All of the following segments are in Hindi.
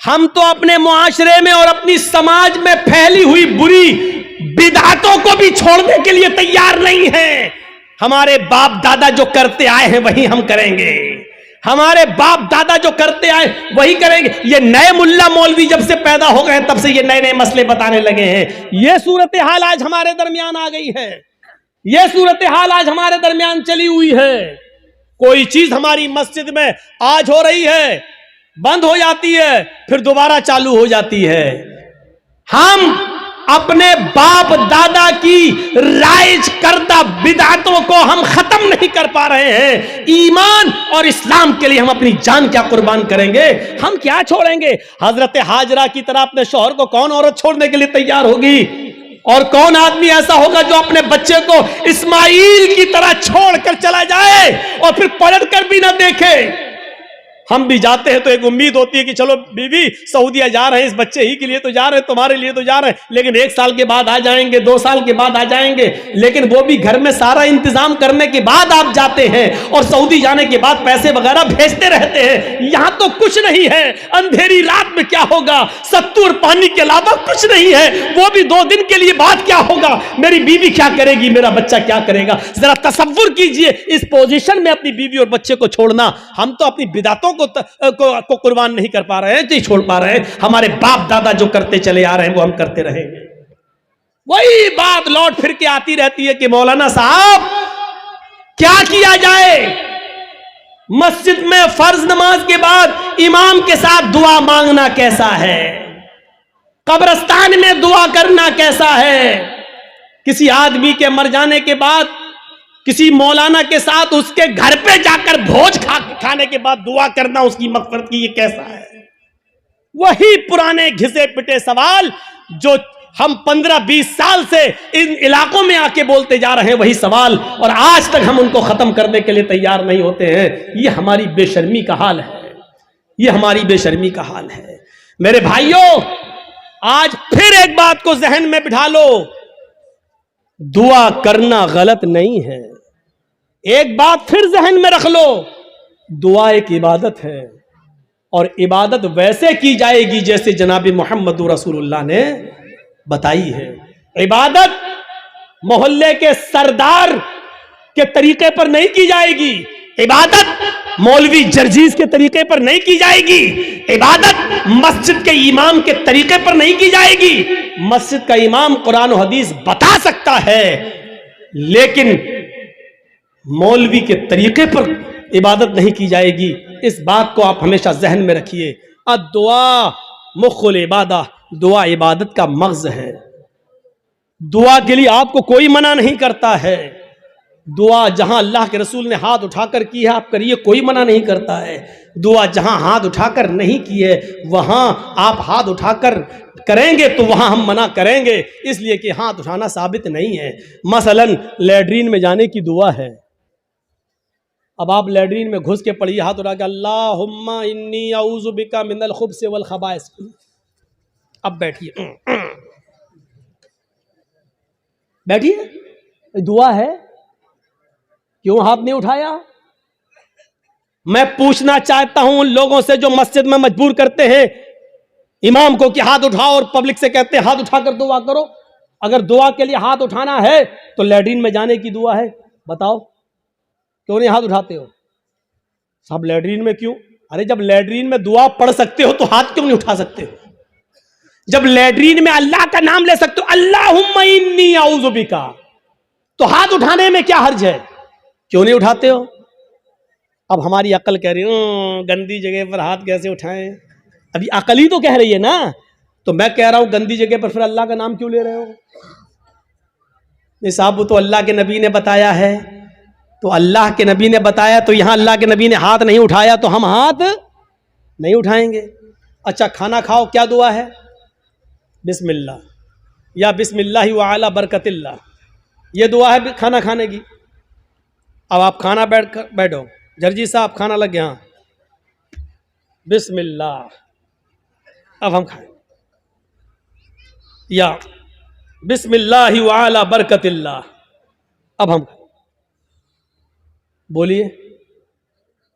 हम तो अपने मुआशरे में और अपनी समाज में फैली हुई बुरी बिदअतों को भी छोड़ने के लिए तैयार नहीं हैं। हमारे बाप दादा जो करते आए हैं वही हम करेंगे, हमारे बाप दादा जो करते आए वही करेंगे। ये नए मुल्ला मौलवी जब से पैदा हो गए तब से ये नए नए मसले बताने लगे हैं। ये सूरत हाल आज हमारे दरमियान आ गई है, ये सूरत हाल आज हमारे दरमियान चली हुई है। कोई चीज हमारी मस्जिद में आज हो रही है, बंद हो जाती है, फिर दोबारा चालू हो जाती है। हम अपने बाप दादा की राइज करदा बिदअतों को हम खत्म नहीं कर पा रहे हैं। ईमान और इस्लाम के लिए हम अपनी जान क्या कुर्बान करेंगे, हम क्या छोड़ेंगे। हजरत हाजरा की तरह अपने शौहर को कौन औरत छोड़ने के लिए तैयार होगी, और कौन आदमी ऐसा होगा जो अपने बच्चे को इस्माइल की तरह छोड़कर चला जाए और फिर पलट कर भी ना देखे। हम भी जाते हैं तो एक उम्मीद होती है कि चलो बीवी सऊदीया जा रहे हैं, इस बच्चे ही के लिए तो जा रहे हैं, तुम्हारे लिए तो जा रहे हैं, लेकिन 1 साल के बाद आ जाएंगे, 2 साल के बाद आ जाएंगे। लेकिन वो भी घर में सारा इंतजाम करने के बाद आप जाते हैं और सऊदी जाने के बाद पैसे वगैरह भेजते रहते हैं। यहां तो कुछ नहीं है, अंधेरी रात में क्या होगा, सत्तू और पानी के अलावा कुछ नहीं है, वो भी 2 दिन के लिए बाद क्या होगा, मेरी बीवी क्या करेगी, मेरा बच्चा क्या करेगा। जरा तसव्वुर कीजिए इस पोजीशन में अपनी बीवी और बच्चे को छोड़ना। हम तो अपनी बिदअतों को कुर्बान नहीं कर पा रहे हैं, नहीं छोड़ पा रहे हैं। हमारे बाप दादा जो करते चले आ रहे हैं वो हम करते रहेंगे। वही बात लौट फिर के आती रहती है कि मौलाना साहब क्या किया जाए। मस्जिद में फर्ज नमाज के बाद इमाम के साथ दुआ मांगना कैसा है, कब्रिस्तान में दुआ करना कैसा है, किसी आदमी के मर जाने के बाद किसी मौलाना के साथ उसके घर पे जाकर भोज खाने के बाद दुआ करना उसकी मग़फ़िरत की, ये कैसा है। वही पुराने घिसे पिटे सवाल जो हम 15-20 साल से इन इलाकों में आके बोलते जा रहे हैं, वही सवाल, और आज तक हम उनको खत्म करने के लिए तैयार नहीं होते हैं। ये हमारी बेशर्मी का हाल है, ये हमारी बेशर्मी का हाल है। मेरे भाइयों, आज फिर एक बात को जहन में बिठा लो, दुआ करना गलत नहीं है। एक बात फिर जहन में रख लो, दुआ एक इबादत है, और इबादत वैसे की जाएगी जैसे जनाब मोहम्मद रसूलुल्लाह ने बताई है। इबादत मोहल्ले के सरदार के तरीके पर नहीं की जाएगी, इबादत मौलवी जर्जीज के तरीके पर नहीं की जाएगी, इबादत मस्जिद के इमाम के तरीके पर नहीं की जाएगी। मस्जिद का इमाम कुरान और हदीस बता सकता है, लेकिन मौलवी के तरीके पर इबादत नहीं की जाएगी। इस बात को आप हमेशा जहन में रखिए। दुआ मुख्खुल इबादा, दुआ इबादत का मग़ज़ है। दुआ के लिए आपको कोई मना नहीं करता है। दुआ जहां अल्लाह के रसूल ने हाथ उठाकर की है आप करिए, कोई मना नहीं करता है। दुआ जहां हाथ उठाकर नहीं की है वहां आप हाथ उठाकर करेंगे तो वहां हम मना करेंगे, इसलिए कि हाथ उठाना साबित नहीं है। मसलन लैट्रीन में जाने की दुआ है, अब आप लैट्रीन में घुस के पढ़िए हाथ उठा के, अल्लाहुम्मा इन्नी अऊज़ु बिका मिनल खुब्स वल खबाइस। अब बैठिए, बैठिए, दुआ है, क्यों हाथ नहीं उठाया। मैं पूछना चाहता हूं उन लोगों से जो मस्जिद में मजबूर करते हैं इमाम को कि हाथ उठाओ, और पब्लिक से कहते हैं हाथ उठाकर दुआ करो। अगर दुआ के लिए हाथ उठाना है तो लैट्रीन में जाने की दुआ है, बताओ क्यों नहीं हाथ उठाते हो। सब लैट्रीन में क्यों, अरे जब लैट्रीन में दुआ पढ़ सकते हो तो हाथ क्यों नहीं उठा सकते हो। जब लैट्रीन में अल्लाह का नाम ले सकते हो, अल्लाहुम्मा इन्नी अऊज़ु बिका, तो हाथ उठाने में क्या हर्ज है, क्यों नहीं उठाते हो। अब हमारी अकल कह रही है गंदी जगह पर हाथ कैसे उठाएं, अभी अकल ही तो कह रही है ना। तो मैं कह रहा हूं गंदी जगह पर फिर अल्लाह का नाम क्यों ले रहे हो। नहीं साहब, वो तो अल्लाह के नबी ने बताया है, तो अल्लाह के नबी ने बताया तो यहां अल्लाह के नबी ने हाथ नहीं उठाया तो हम हाथ नहीं उठाएंगे। अच्छा, खाना खाओ, क्या दुआ है, बिस्मिल्लाह या बिस्मिल्लाहि व अला बरकतिल्लाह, ये दुआ है खाना खाने की। अब आप खाना बैठो, जर्जी साहब खाना लग गया, बिस्मिल्लाह, अब हम खाएं, या बिस्मिल्लाहि व अला बरकतिल्लाह, अब हम खाएं। बोलिए,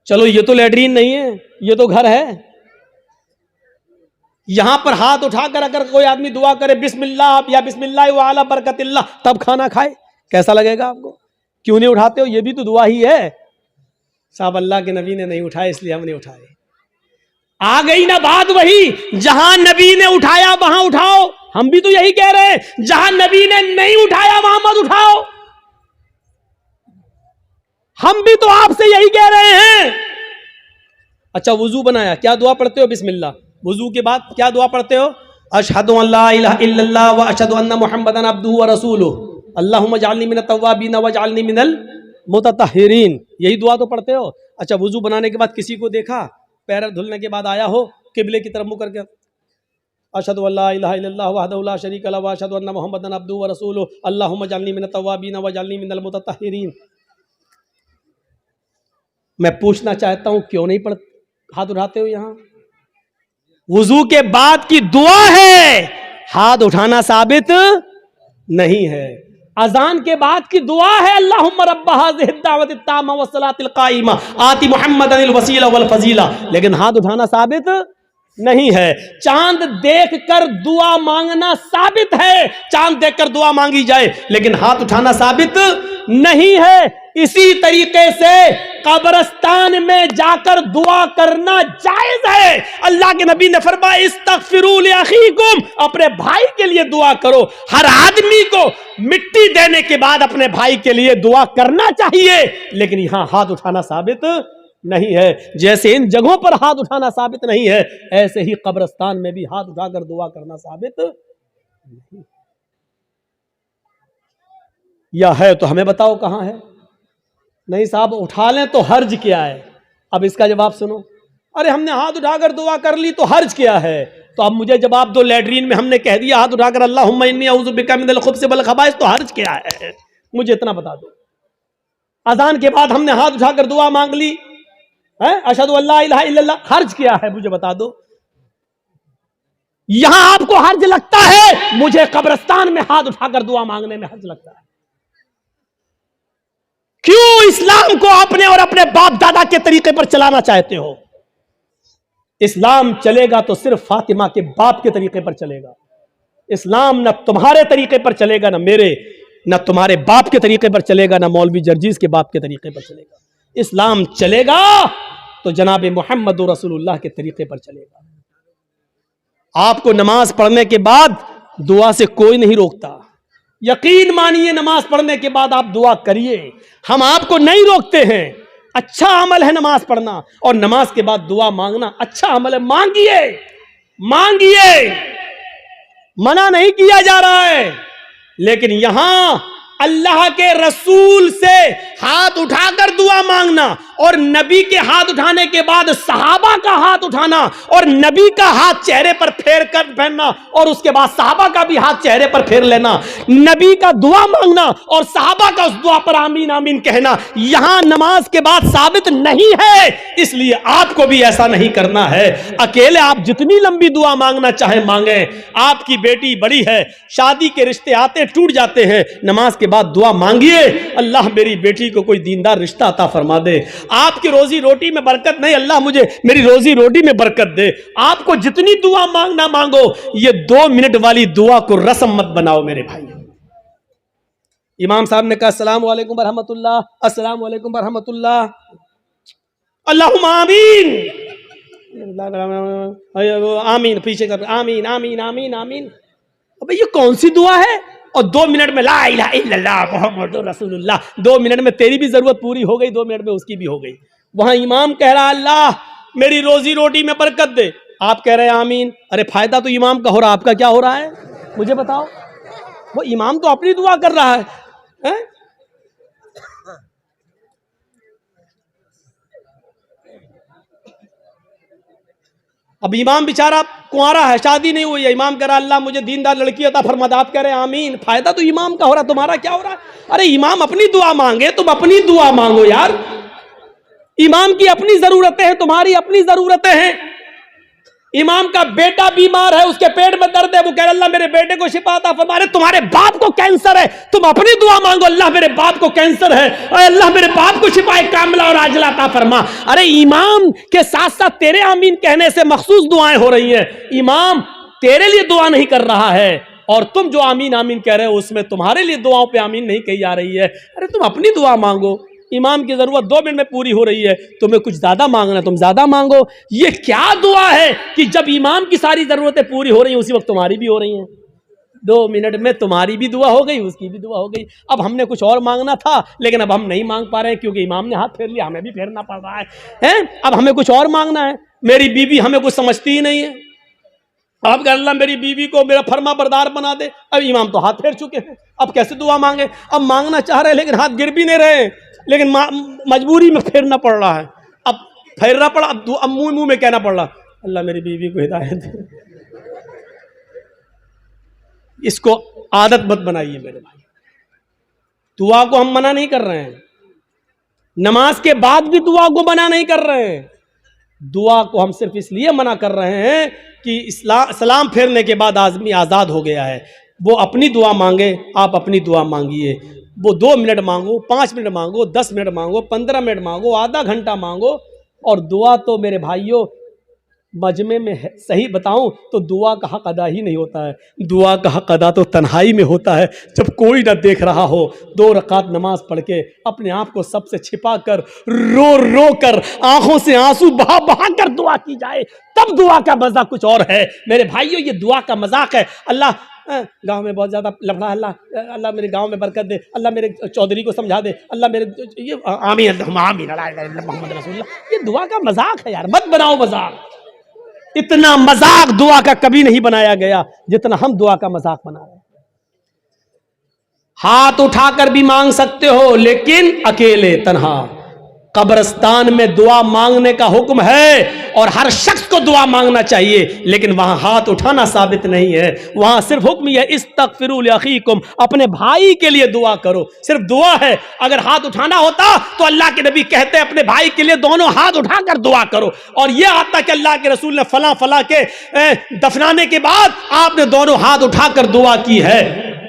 चलो ये तो लैट्रीन नहीं है, ये तो घर है। यहां पर हाथ उठाकर अगर कोई आदमी दुआ करे बिस्मिल्लाह या बिस्मिल्लाह व अला बरकतिल्लाह, तब खाना खाए, कैसा लगेगा आपको? क्यों नहीं उठाते हो? ये भी तो दुआ ही है। साहब अल्लाह के नबी ने नहीं उठाए इसलिए हम नहीं उठाए। आ गई ना बात वही, जहां नबी ने उठाया वहां उठाओ। हम भी तो यही कह रहे हैं, जहां नबी ने नहीं उठाया वहां मत उठाओ। हम भी तो आपसे यही कह रहे हैं। अच्छा, वुजू बनाया, क्या दुआ पढ़ते हो? बिस्मिल्लाह। वुजू के बाद क्या दुआ पढ़ते हो? अशहदु अल्ला इलाहा इल्लल्लाह व अशहदु अन्ना मुहम्मदन अब्दुहु व रसूलुहु अल्लाहुम्मा जअलनी मिनत तव्वाबीन व जअलनी मिनल मुतत्तहिरीन। यही दुआ तो पढ़ते हो। अच्छा, वुजू बनाने के बाद किसी को देखा, पैर धुलने के बाद आया हो, किबले की तरफ मुंह करके अशहदु अल्ला इलाहा इल्लल्लाह वहदहु ला शरीका लहु व अशहदु अन्ना मुहम्मदन अब्दुहु व रसूलुहु अल्लाहुम्मा जअलनी मिनत तव्वाबीन व जअलनी मिनल मुतत्तहिरीन। मैं पूछना चाहता हूं, क्यों नहीं हाथ उठाते हो? यहां वुजू के बाद की दुआ है, हाथ उठाना साबित नहीं है। अजान के बाद की दुआ है, अल्लाहुम्मा रब्ब हाज़िहि दावति ताम्मा व सलातिल काइमा आति मुहम्मदनिल वसीला वल फजीला, लेकिन हाथ उठाना साबित नहीं है। चांद देखकर दुआ मांगना साबित है, चांद देखकर दुआ मांगी जाए, लेकिन हाथ उठाना साबित नहीं है। इसी तरीके से कब्रिस्तान में जाकर दुआ करना जायज है। अल्लाह के नबी ने फरमाया इस्तगफिरू लिअखीकुम, अपने भाई के लिए दुआ करो। हर आदमी को मिट्टी देने के बाद अपने भाई के लिए दुआ करना चाहिए, लेकिन यहां हाथ उठाना साबित नहीं है। जैसे इन जगहों पर हाथ उठाना साबित नहीं है, ऐसे ही कब्रिस्तान में भी हाथ उठाकर दुआ करना साबित नहीं। या है तो हमें बताओ कहां है? नहीं साहब, उठा लें तो हर्ज क्या है? अब इसका जवाब सुनो। अरे हमने हाथ उठाकर दुआ कर ली तो हर्ज क्या है? तो अब मुझे जवाब दो, लैट्रीन में हमने कह दिया हाथ उठाकर अल्लाहुम्मा इन्नी अऊज़ु बिका मिनल खुब्ज़ि वल खबाइस, तो हर्ज क्या है? मुझे इतना बता दो। अजान के बाद हमने हाथ उठाकर दुआ मांग ली है, अशहदु अल्ला इलाहा इल्लल्लाह, हर्ज क्या है? मुझे बता दो। यहां आपको हर्ज लगता है, मुझे कब्रिस्तान में हाथ उठाकर दुआ मांगने में हर्ज लगता है। क्यों इस्लाम को अपने और अपने बाप दादा के तरीके पर चलाना चाहते हो? इस्लाम चलेगा तो सिर्फ फातिमा के बाप के तरीके पर चलेगा। इस्लाम न तुम्हारे तरीके पर चलेगा, न मेरे, न तुम्हारे बाप के तरीके पर चलेगा, न मौलवी जर्जीज के बाप के तरीके पर चलेगा। इस्लाम चलेगा तो जनाब मोहम्मद रसूलुल्लाह के तरीके पर चलेगा। आपको नमाज पढ़ने के बाद दुआ से कोई नहीं रोकता। यकीन मानिए, नमाज पढ़ने के बाद आप दुआ करिए, हम आपको नहीं रोकते हैं। अच्छा अमल है नमाज पढ़ना, और नमाज के बाद दुआ मांगना अच्छा अमल है। मांगिए, मांगिए, मना नहीं किया जा रहा है। लेकिन यहां अल्लाह के रसूल से हाथ उठाकर दुआ मांगना, और नबी के हाथ उठाने के बाद सहाबा का हाथ उठाना, और नबी का हाथ चेहरे पर फेर कर पहनना, और उसके बाद सहाबा का भी हाथ चेहरे पर फेर लेना, नबी का दुआ मांगना और सहाबा का उस दुआ पर आमीन आमीन कहना, यहां नमाज के बाद साबित नहीं है। इसलिए आपको भी ऐसा नहीं करना है। अकेले आप जितनी लंबी दुआ मांगना चाहे मांगे। आपकी बेटी बड़ी है, शादी के रिश्ते आते टूट जाते हैं, नमाज के बाद दुआ मांगिए, अल्लाह मेरी बेटी को कोई दीनदार रिश्ता अता फरमा दे। आपकी रोजी रोटी में बरकत नहीं, अल्लाह मुझे मेरी रोजी रोटी में बरकत दे। आपको जितनी दुआ मांगना मांगो, ये 2 मिनट वाली दुआ को रस्म मत बनाओ मेरे भाई। इमाम साहब ने कहा अस्सलाम वालेकुम बरहमतुल्लाह, अस्सलाम वालेकुम बरहमतुल्लाह, अल्लाहुम्मा आमीन, आमीन, पीछे कर आमीन आमीन आमीन आमीन। अबे ये कौन सी दुआ है? और 2 मिनट में ला इलाहा इल्लल्लाह मुहम्मदुर रसूलुल्लाह, 2 मिनट में तेरी भी जरूरत पूरी हो गई, 2 मिनट में उसकी भी हो गई। वहां इमाम कह रहा अल्लाह मेरी रोजी रोटी में बरकत दे, आप कह रहे हैं आमीन। अरे फायदा तो इमाम का हो रहा, आपका क्या हो रहा है मुझे बताओ? वो इमाम तो अपनी दुआ कर रहा है? अब इमाम बेचारा कुंवारा है, शादी नहीं हुई है, इमाम कह रहा अल्लाह मुझे दीनदार लड़की अता फरमा दे, आप कह रहे हैं आमीन। फायदा तो इमाम का हो रहा, तुम्हारा क्या हो रहा है? अरे इमाम अपनी दुआ मांगे, तुम अपनी दुआ मांगो यार। इमाम की अपनी जरूरतें हैं, तुम्हारी अपनी जरूरतें हैं। इमाम का बेटा बीमार है, उसके पेट में दर्द है, वो कह रहा अल्लाह मेरे बेटे को शिफा अता फरमा। अरे तुम्हारे बाप को कैंसर है, तुम अपनी दुआ मांगो अल्लाह मेरे बाप को कैंसर है, अल्लाह मेरे बाप को शिफा कामिला और आजिला अता फरमा। अरे इमाम के साथ साथ तेरे आमीन कहने से मखसूस दुआएं हो रही हैं। इमाम तेरे लिए दुआ नहीं कर रहा है और तुम जो आमीन आमीन कह रहे हो उसमें तुम्हारे लिए दुआओं पे आमीन नहीं कही जा रही है। अरे तुम अपनी दुआ मांगो, इमाम की जरूरत 2 मिनट में पूरी हो रही है, तुम्हें कुछ ज्यादा मांगना तुम ज्यादा मांगो। ये क्या दुआ है कि जब इमाम की सारी जरूरतें पूरी हो रही हैं उसी वक्त तुम्हारी भी हो रही हैं। 2 मिनट में तुम्हारी भी दुआ हो गई, उसकी भी दुआ हो गई। अब हमने कुछ और मांगना था लेकिन अब हम नहीं मांग पा रहे हैं क्योंकि इमाम ने हाथ फेर लिया, हमें भी फेरना पड़ रहा है। अब हमें कुछ और मांगना है। मेरी बीवी हमें कुछ समझती ही नहीं है, अब कह अल्लाह मेरी बीवी को मेरा फर्मा बरदार बना दे। अब इमाम तो हाथ फेर चुके हैं, अब कैसे दुआ मांगे। अब मांगना चाह रहे हैं लेकिन हाथ गिर भी नहीं रहे, लेकिन मजबूरी में फेरना पड़ रहा है। अब फेरना पड़ा, अब मुंह में कहना पड़ रहा अल्लाह मेरी बीवी को हिदायत दे। इसको आदत मत बनाइए मेरे भाई। दुआ को हम मना नहीं कर रहे हैं, नमाज के बाद भी दुआ को मना नहीं कर रहे हैं। दुआ को हम सिर्फ इसलिए मना कर रहे हैं कि सलाम फेरने के बाद आदमी आज़ाद हो गया है। वो अपनी दुआ मांगे, आप अपनी दुआ मांगिए। वो 2 मिनट मांगो, 5 मिनट मांगो, 10 मिनट मांगो, 15 मिनट मांगो, आधा घंटा मांगो। और दुआ तो मेरे भाइयों मजमे में है, सही बताऊं तो दुआ का हक अदा ही नहीं होता है। दुआ का हक अदा तो तन्हाई में होता है, जब कोई ना देख रहा हो, 2 रकात नमाज पढ़ के अपने आप को सबसे छिपा कर रो रो कर आंखों से आंसू बहा बहा कर दुआ की जाए, तब दुआ का मजा कुछ और है। मेरे भाइयों ये दुआ का मजाक है। अल्लाह गांव में बहुत ज्यादा लफड़ा, अल्लाह मेरे गांव में बरकत दे, अल्लाह मेरे चौधरी को समझा दे, अल्लाह मेरे ये आमीन मोहम्मद रसूलुल्लाह। ये दुआ का मजाक है यार, मत बनाओ मजाक। इतना मजाक दुआ का कभी नहीं बनाया गया जितना हम दुआ का मजाक बना रहे हैं। हाथ उठाकर भी मांग सकते हो लेकिन अकेले तन्हा। कब्रिस्तान में दुआ मांगने का हुक्म है और हर शख्स को दुआ मांगना चाहिए, लेकिन वहां हाथ उठाना साबित नहीं है। वहां सिर्फ हुक्म यह इस्तगफिरू लिअखीकुम, अपने भाई के लिए दुआ करो, सिर्फ दुआ है। अगर हाथ उठाना होता तो अल्लाह के नबी कहते अपने भाई के लिए दोनों हाथ उठाकर दुआ करो। और यह आता कि अल्लाह के रसूल ने फला फला के दफनाने के बाद आपने दोनों हाथ उठाकर दुआ की है,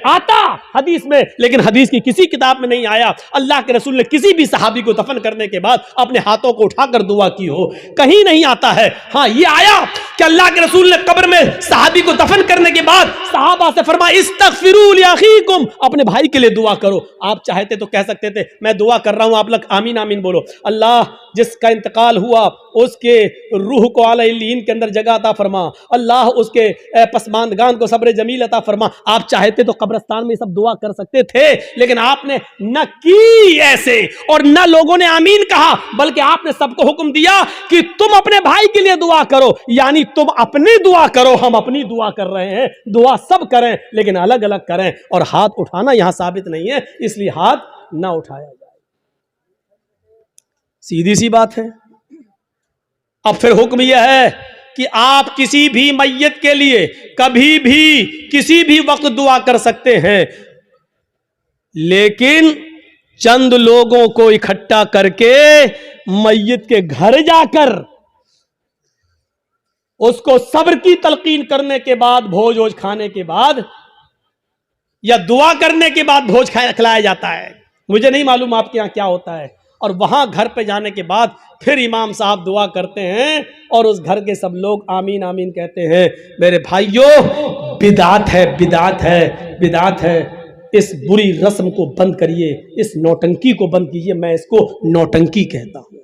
आता हदीस में, लेकिन हदीस की किसी किताब में नहीं आया अल्लाह के रसूल ने किसी भी सहाबी को दफन करने के बाद अपने हाथों को उठाकर दुआ की हो, कहीं नहीं आता है। हाँ ये आया कि अल्लाह के रसूल ने कब्र में सहाबी को दफन करने के बाद सहाबा से फरमाया इस्तगफिरू लिअखीकुम, अपने भाई के लिए दुआ करो। आप चाहते तो कह सकते थे मैं दुआ कर रहा हूं, आप लोग आमीन आमीन बोलो, अल्लाह जिसका इंतकाल हुआ उसके रूह को आला इल्लीन के अंदर जगह अता फरमा, अल्लाह उसके पसमानदगान को सब्र जमील अता फरमा। आप चाहते तो कब्रिस्तान में सब दुआ कर सकते थे, लेकिन आपने न की ऐसे और न लोगों ने आमीन कहा, बल्कि आपने सबको हुक्म दिया कि तुम अपने भाई के लिए दुआ करो। यानी तुम अपनी दुआ करो, हम अपनी दुआ कर रहे हैं। दुआ सब करें लेकिन अलग अलग करें, और हाथ उठाना यहां साबित नहीं है, इसलिए हाथ ना उठाया जाए। सीधी सी बात है। अब फिर हुक्म यह है कि आप किसी भी मैयत के लिए कभी भी किसी भी वक्त दुआ कर सकते हैं, लेकिन चंद लोगों को इकट्ठा करके मैयत के घर जाकर उसको सब्र की तलकीन करने के बाद, भोज वोज खाने के बाद या दुआ करने के बाद भोज खिलाया जाता है। मुझे नहीं मालूम आपके यहां क्या होता है। और वहां घर पे जाने के बाद फिर इमाम साहब दुआ करते हैं और उस घर के सब लोग आमीन आमीन कहते हैं। मेरे भाइयों बिदात है, बिदात है, बिदात है। इस बुरी रस्म को बंद करिए, इस नौटंकी को बंद कीजिए। मैं इसको नौटंकी कहता हूं।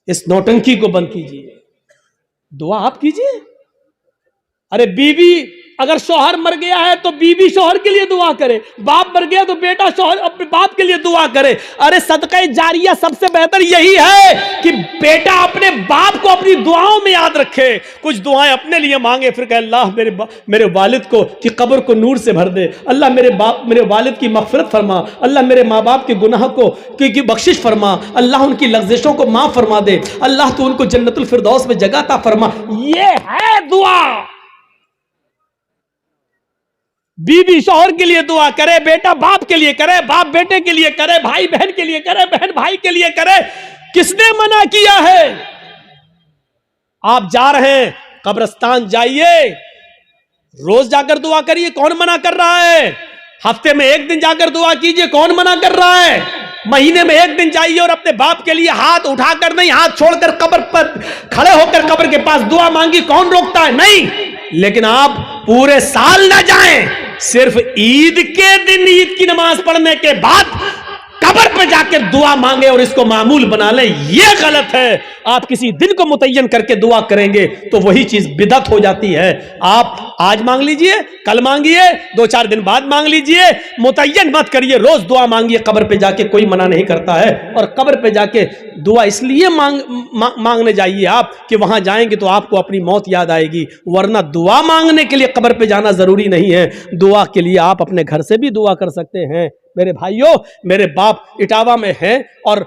इस नौटंकी को बंद कीजिए, दुआ आप कीजिए। अरे बीवी अगर शौहर मर गया है तो बीवी शौहर के लिए दुआ करे, बाप मर गया तो बेटा शौहर अपने बाप के लिए दुआ करे। अरे सदका जारिया सबसे बेहतर यही है कि बेटा अपने बाप को अपनी दुआओं में याद रखे, कुछ दुआएं अपने लिए मांगे, फिर कहे अल्लाह मेरे वालिद को की कब्र को नूर से भर दे, अल्लाह मेरे वालिद की मगफिरत फरमा, अल्लाह मेरे माँ बाप के गुनाह को की बख्शिश फरमा, अल्लाह उनकी लग़्ज़िशों को माफ फरमा दे, अल्लाह तो उनको जन्नतुल फिरदौस में जगह अता फरमा। ये है दुआ। बीवी शौहर के लिए दुआ करे, बेटा बाप के लिए करे, बाप बेटे के लिए करे, भाई बहन के लिए करे, बहन भाई के लिए करे। किसने मना किया है? आप जा रहे हैं कब्रिस्तान, जाइए, रोज जाकर दुआ करिए, कौन मना कर रहा है? हफ्ते में एक दिन जाकर दुआ कीजिए, कौन मना कर रहा है? महीने में एक दिन जाइए और अपने बाप के लिए हाथ उठाकर नहीं, हाथ छोड़कर कब्र पर खड़े होकर कब्र के पास दुआ मांगी, कौन रोकता है? नहीं। लेकिन आप पूरे साल ना जाएं, सिर्फ ईद के दिन ईद की नमाज पढ़ने के बाद कब्र पे जाकर दुआ मांगे और इसको मामूल बना लें, यह गलत है। आप किसी दिन को मुतय्यन करके दुआ करेंगे तो वही चीज बिदअत हो जाती है। आप आज मांग लीजिए, कल मांगिए, 2-4 दिन बाद मांग लीजिए, मुतय्यन मत करिए, रोज दुआ मांगिए कब्र पे जाके, कोई मना नहीं करता है। और कब्र पे जाके दुआ इसलिए मांगने जाइए आप कि वहां जाएंगे तो आपको अपनी मौत याद आएगी, वरना दुआ मांगने के लिए कब्र पे जाना जरूरी नहीं है। दुआ के लिए आप अपने घर से भी दुआ कर सकते हैं। मेरे भाइयों, मेरे बाप इटावा में हैं और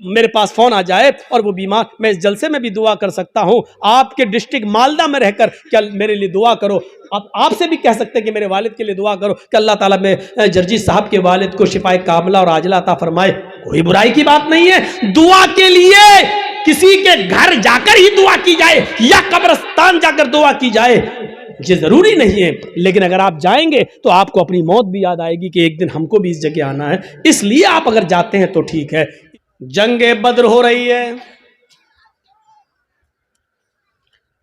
मेरे पास फोन आ जाए और वो बीमार, मैं इस जलसे में भी दुआ कर सकता हूं। आपके डिस्ट्रिक्ट मालदा में रहकर क्या मेरे लिए दुआ करो। अब आपसे भी कह सकते हैं कि मेरे वालिद के लिए दुआ करो कि अल्लाह ताला में जर्जी साहब के वालिद को शिफाए कामला और आजला अता फरमाए। कोई बुराई की बात नहीं है। दुआ के लिए किसी के घर जाकर ही दुआ की जाए या कब्रिस्तान जाकर दुआ की जाए, ये जरूरी नहीं है। लेकिन अगर आप जाएंगे तो आपको अपनी मौत भी याद आएगी कि एक दिन हमको भी इस जगह आना है, इसलिए आप अगर जाते हैं तो ठीक है। जंगे बद्र हो रही है,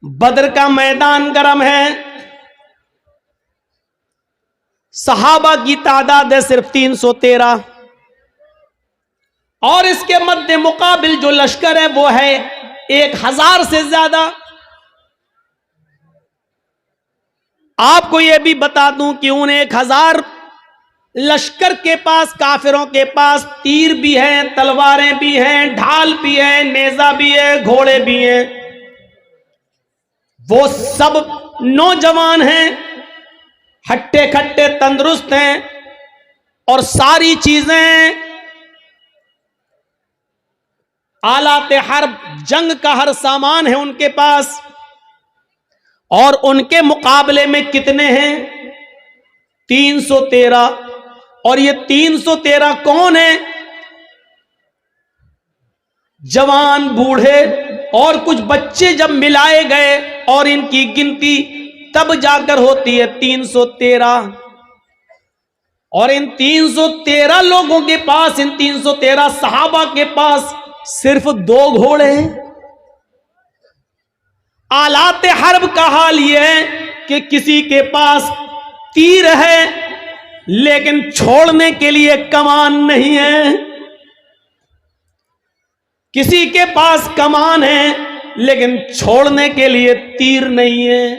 बद्र का मैदान गर्म है, सहाबा की तादाद है सिर्फ 313 और इसके मध्य मुकाबिल जो लश्कर है वो है 1000 से ज्यादा। आपको यह भी बता दूं कि उन 1000 लश्कर के पास, काफिरों के पास तीर भी हैं, तलवारें भी हैं, ढाल भी है, नेजा भी है, घोड़े भी हैं। वो सब नौजवान हैं, हट्टे खट्टे तंदुरुस्त हैं और सारी चीजें आलाते हर्ब, जंग का हर सामान है उनके पास। और उनके मुकाबले में कितने हैं? 313। और ये 313 कौन है? जवान, बूढ़े और कुछ बच्चे जब मिलाए गए और इनकी गिनती तब जाकर होती है 313। और इन 313 लोगों के पास, इन 313 सहाबा के पास सिर्फ 2 घोड़े हैं। आलाते हर्ब का हाल यह है कि किसी के पास तीर है लेकिन छोड़ने के लिए कमान नहीं है, किसी के पास कमान है लेकिन छोड़ने के लिए तीर नहीं है,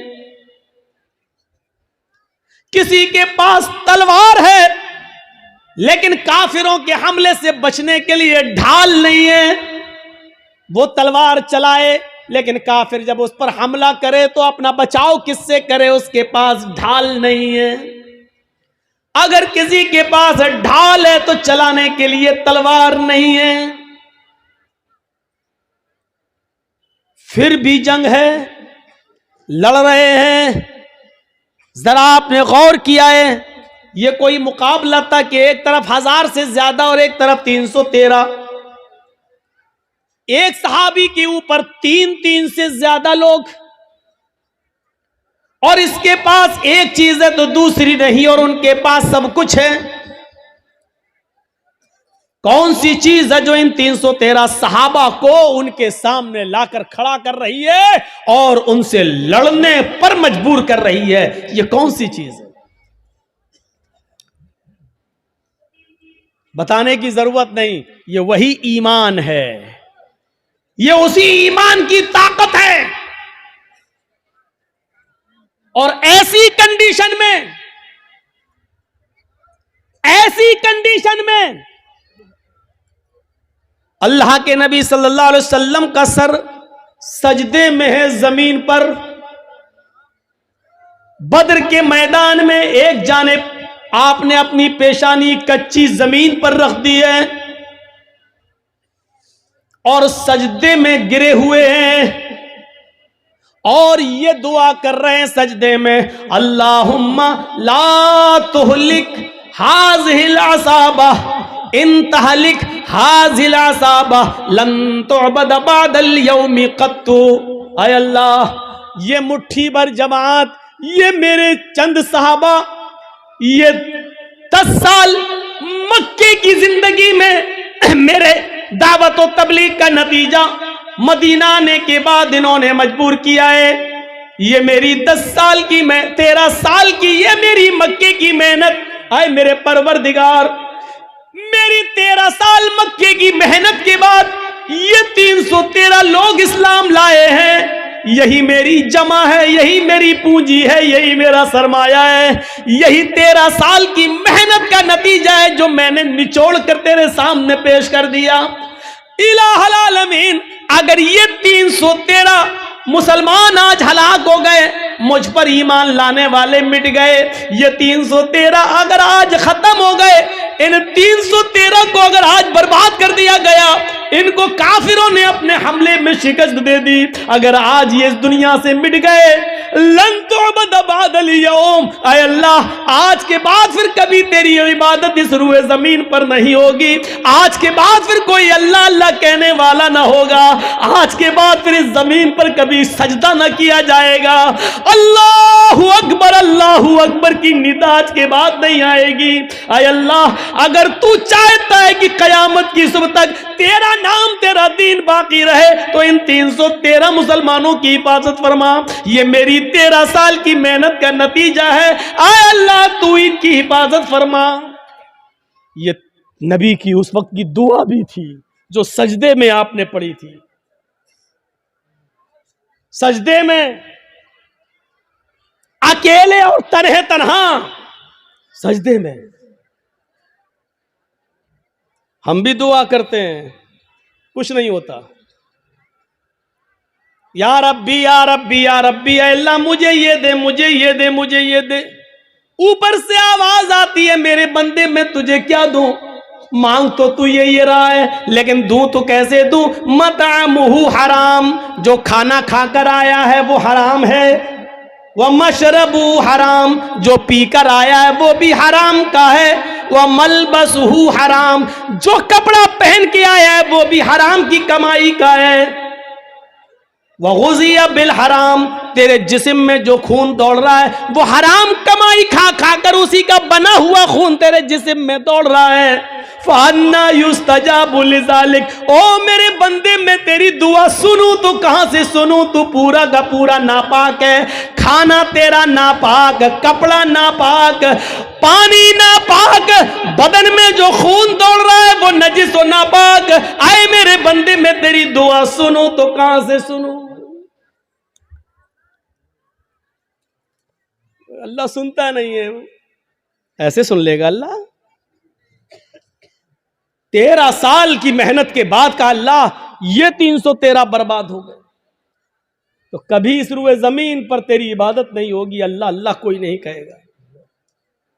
किसी के पास तलवार है लेकिन काफिरों के हमले से बचने के लिए ढाल नहीं है। वो तलवार चलाए लेकिन काफिर जब उस पर हमला करे तो अपना बचाव किससे करे? उसके पास ढाल नहीं है। अगर किसी के पास ढाल है तो चलाने के लिए तलवार नहीं है। फिर भी जंग है, लड़ रहे हैं। जरा आपने गौर किया है, ये कोई मुकाबला था कि एक तरफ 1000 से ज्यादा और एक तरफ 313। एक सहाबी के ऊपर 3 से ज्यादा लोग, और इसके पास एक चीज है तो दूसरी नहीं, और उनके पास सब कुछ है। कौन सी चीज है जो इन 313 सहाबा को उनके सामने लाकर खड़ा कर रही है और उनसे लड़ने पर मजबूर कर रही है? ये कौन सी चीज है? बताने की जरूरत नहीं, ये वही ईमान है। ये उसी ईमान की ताकत है। और ऐसी कंडीशन में अल्लाह के नबी सल्लल्लाहु अलैहि वसल्लम का सर सजदे में है जमीन पर। बद्र के मैदान में एक जानिब आपने अपनी पेशानी कच्ची जमीन पर रख दी है और सजदे में गिरे हुए हैं और ये दुआ कर रहे हैं सजदे में, अल्लाहुम्मा ला तुहलिक हाज़िहिल असाबा इन तहलिक हाज़िहिल असाबा लन तुअबद बअदल यौमि क़त्तु। आय अल्लाह ये मुट्ठी भर जमात, ये मेरे चंद सहाबा, ये 10 साल मक्के की जिंदगी में मेरे दावत और तबलीग का नतीजा मदीना आने के बाद इन्होंने मजबूर किया है। ये मेरी 10 साल की, मैं 13 साल की, ये मेरी मक्के की मेहनत, आए मेरे परवरदिगार, मेरी 13 साल मक्के की मेहनत के बाद ये 313 लोग इस्लाम लाए हैं। यही मेरी जमा है, यही मेरी पूंजी है, यही मेरा सरमाया है, यही 13 साल की मेहनत का नतीजा है जो मैंने निचोड़ कर तेरे सामने पेश कर दिया। इलाहुल आलमीन, अगर ये 313 मुसलमान आज हलाक हो गए, मुझ पर ईमान लाने वाले मिट गए, ये 313 अगर आज खत्म हो गए, इन 313 को अगर आज बर्बाद कर दिया गया, इनको काफिरों ने अपने हमले में शिकस्त दे दी, अगर आज ये इस दुनिया से मिट गए, लन तुअबद बादल यौम, आय अल्लाह आज के बाद फिर कभी तेरी इबादत इस रूए जमीन पर नहीं होगी। आज के बाद फिर कोई अल्लाह अल्लाह कहने वाला ना होगा। आज के बाद फिर इस जमीन पर कभी सजदा न किया जाएगा। अल्लाहु अकबर की निदा आज के बाद नहीं आएगी। आय अल्लाह अगर तू चाहता है कि कयामत की सुबह तक तेरा नाम तेरा दीन बाकी रहे, तो इन 313 मुसलमानों की हिफाजत फरमा। ये मेरी 13 साल की मेहनत का नतीजा है। आय अल्लाह तू इनकी हिफाजत फरमा। ये नबी की उस वक्त की दुआ भी थी जो सजदे में आपने पढ़ी थी। सजदे में अकेले और तन्हा सजदे में हम भी दुआ करते हैं, कुछ नहीं होता। या रब्बी या रब्बी या रब्बी, अल्लाह मुझे ये दे, मुझे ये दे, मुझे ये दे। ऊपर से आवाज आती है, मेरे बंदे मैं तुझे क्या दूं? मांग तो तू ये रहा है, लेकिन दूं तो कैसे दूं? मतअमुहु हराम, जो खाना खाकर आया है वो हराम है। वह मशरबु हराम, जो पीकर आया है वो भी हराम का है। वह मलबसहु हराम, जो कपड़ा पहन के आया है वो भी हराम की कमाई का है। वह गुज़िया बिल हराम, तेरे जिस्म में जो खून दौड़ रहा है वो हराम कमाई खा खाकर उसी का बना हुआ खून तेरे जिस्म में दौड़ रहा है। फअन्ना युस्तजाबु लिज़ालिक, ओ मेरे बंदे मैं तेरी दुआ सुनूं तो कहां से सुनूं? तू पूरा का पूरा नापाक है। खाना तेरा नापाक, कपड़ा नापाक, पानी नापाक, बदन में जो खून दौड़ रहा है वो नजिस और नापाक। आए मेरे बंदे मैं तेरी दुआ सुनूं तो कहां से सुनूं? अल्लाह सुनता नहीं है, ऐसे सुन लेगा अल्लाह? 13 साल की मेहनत के बाद का अल्लाह ये 313 बर्बाद हो गए, तो कभी इस रुए जमीन पर तेरी इबादत नहीं होगी। अल्लाह अल्लाह कोई नहीं कहेगा।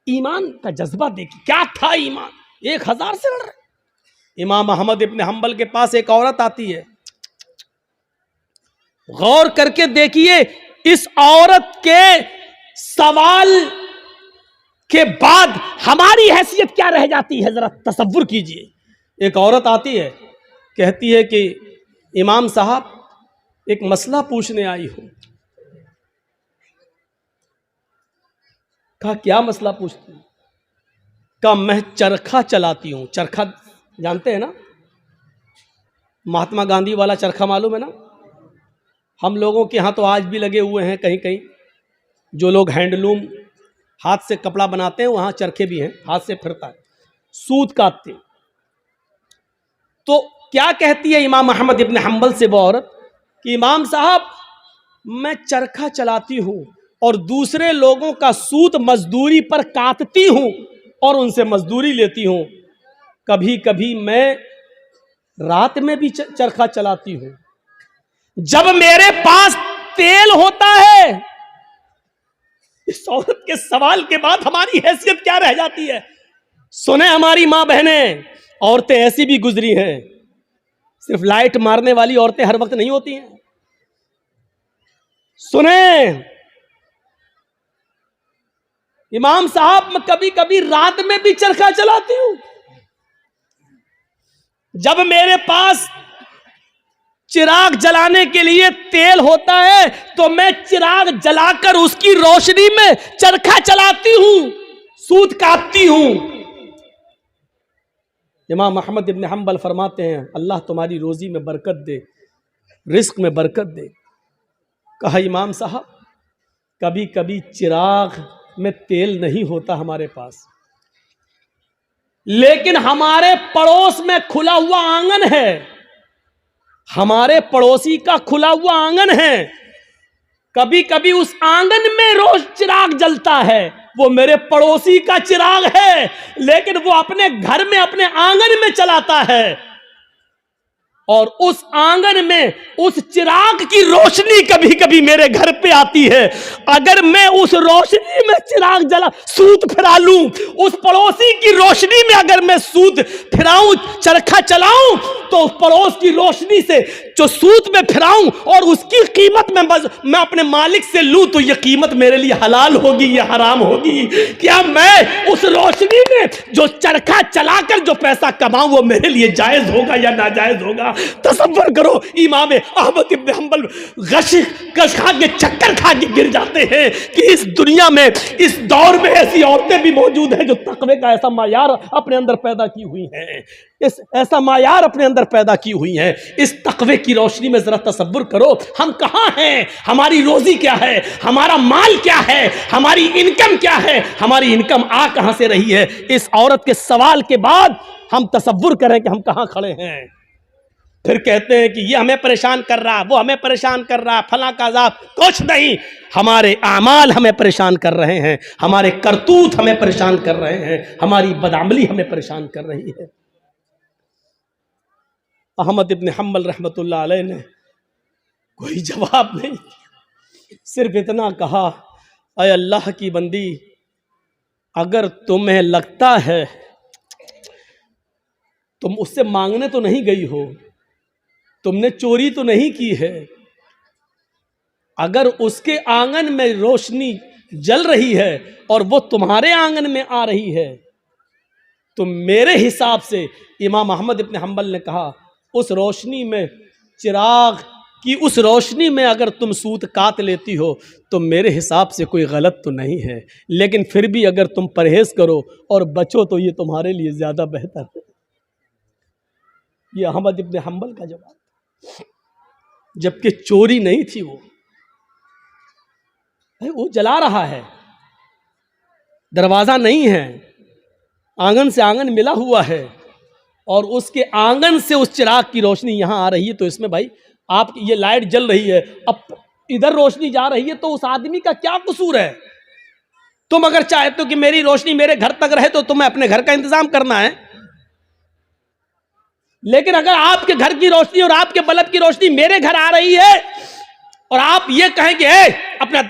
ईमान का जज्बा देखिए, क्या था ईमान। 1000 से लड़ रहे। इमाम अहमद इब्न हंबल के पास एक औरत आती है, गौर करके देखिए इस औरत के सवाल के बाद हमारी हैसियत क्या रह जाती है, जरा तसव्वुर कीजिए। एक औरत आती है, कहती है कि इमाम साहब एक मसला पूछने आई हूं। कहा क्या मसला पूछती हूं? कहा मैं चरखा चलाती हूं। चरखा जानते हैं ना, महात्मा गांधी वाला चरखा मालूम है ना? हम लोगों के यहां तो आज भी लगे हुए हैं कहीं कहीं। जो लोग हैंडलूम हाथ से कपड़ा बनाते हैं वहां चरखे भी हैं, हाथ से फिरता है, सूत काटते हैं। तो क्या कहती है इमाम अहमद इब्न हंबल से वो औरत कि इमाम साहब मैं चरखा चलाती हूं और दूसरे लोगों का सूत मजदूरी पर काटती हूं और उनसे मजदूरी लेती हूं। कभी कभी मैं रात में भी चरखा चलाती हूं। जब मेरे पास तेल होता है। इस औरत के सवाल के बाद हमारी हैसियत क्या रह जाती है? सुने हमारी मां बहनें, औरतें ऐसी भी गुजरी हैं। सिर्फ लाइट मारने वाली औरतें हर वक्त नहीं होती हैं। सुने इमाम साहब मैं कभी कभी रात में भी चरखा चलाती हूं। जब मेरे पास चिराग जलाने के लिए तेल होता है, तो मैं चिराग जलाकर उसकी रोशनी में चरखा चलाती हूं, सूत काटती हूं। इमाम अहमद इब्न हंबल फरमाते हैं, अल्लाह तुम्हारी रोजी में बरकत दे, रिस्क में बरकत दे। कहा इमाम साहब, कभी कभी चिराग में तेल नहीं होता हमारे पास, लेकिन हमारे पड़ोस में खुला हुआ आंगन है, हमारे पड़ोसी का खुला हुआ आंगन है, कभी कभी उस आंगन में रोज चिराग जलता है, वो मेरे पड़ोसी का चिराग है, लेकिन वो अपने घर में अपने आंगन में चलाता है, और उस आंगन में उस चिराग की रोशनी कभी कभी मेरे घर पे आती है। अगर मैं उस रोशनी में चिराग जला सूत फिरा लूं, उस पड़ोसी की रोशनी में अगर मैं सूत फिराऊं, चरखा चलाऊं, तो उस पड़ोस की रोशनी से जो सूत में फिराऊं और उसकी कीमत में मैं अपने मालिक से लूं, तो यह कीमत मेरे लिए हलाल होगी या हराम होगी? क्या मैं उस रोशनी में जो चरखा चलाकर जो पैसा कमाऊं, वो मेरे लिए जायज होगा या नाजायज होगा? तसव्वुर करो, इमाम अहमद इब्न हंबल गश खा के चक्कर खा के गिर जाते हैं कि इस दुनिया में, इस दौर में ऐसी औरतें भी मौजूद हैं जो तकवे का ऐसा मायार अपने अंदर पैदा की हुई हैं, इस ऐसा मायार अपने अंदर पैदा की हुई हैं। इस तकवे की रोशनी में जरा तसव्वुर करो, हम कहां हैं, हमारी रोजी क्या है, हमारा माल क्या है, हमारी इनकम क्या है, हमारी इनकम आ कहां से रही है? इस औरत के सवाल के बाद हम तसव्वुर करें कि हम कहां खड़े हैं। फिर कहते हैं कि ये हमें परेशान कर रहा, वो हमें परेशान कर रहा, फला का अज़ाब। कुछ नहीं, हमारे आमाल हमें परेशान कर रहे हैं, हमारे करतूत हमें परेशान कर रहे हैं, हमारी बदअमली हमें परेशान कर रही है। अहमद इब्न हंबल रहमतुल्लाह अलैह ने कोई जवाब नहीं, सिर्फ इतना कहा, अय अल्लाह की बंदी, अगर तुम्हें लगता है, तुम उससे मांगने तो नहीं गई हो, तुमने चोरी तो नहीं की है, अगर उसके आंगन में रोशनी जल रही है और वो तुम्हारे आंगन में आ रही है, तो मेरे हिसाब से, इमाम अहमद इब्न हंबल ने कहा, उस रोशनी में, चिराग की उस रोशनी में अगर तुम सूत काट लेती हो, तो मेरे हिसाब से कोई गलत तो नहीं है, लेकिन फिर भी अगर तुम परहेज करो और बचो, तो ये तुम्हारे लिए ज्यादा बेहतर है। ये अहमद इब्न हंबल का जवाब, जबकि चोरी नहीं थी, वो जला रहा है, दरवाजा नहीं है, आंगन से आंगन मिला हुआ है, और उसके आंगन से उस चिराग की रोशनी यहां आ रही है, तो इसमें भाई आप ये लाइट जल रही है, अब इधर रोशनी जा रही है, तो उस आदमी का क्या कसूर है? तुम अगर चाहते हो कि मेरी रोशनी मेरे घर तक रहे, तो तुम्हें अपने घर का इंतजाम करना है, लेकिन अगर आपके घर की रोशनी और आपके बल्ब की रोशनी मेरे घर आ रही है, और आप ये कहें कि अपना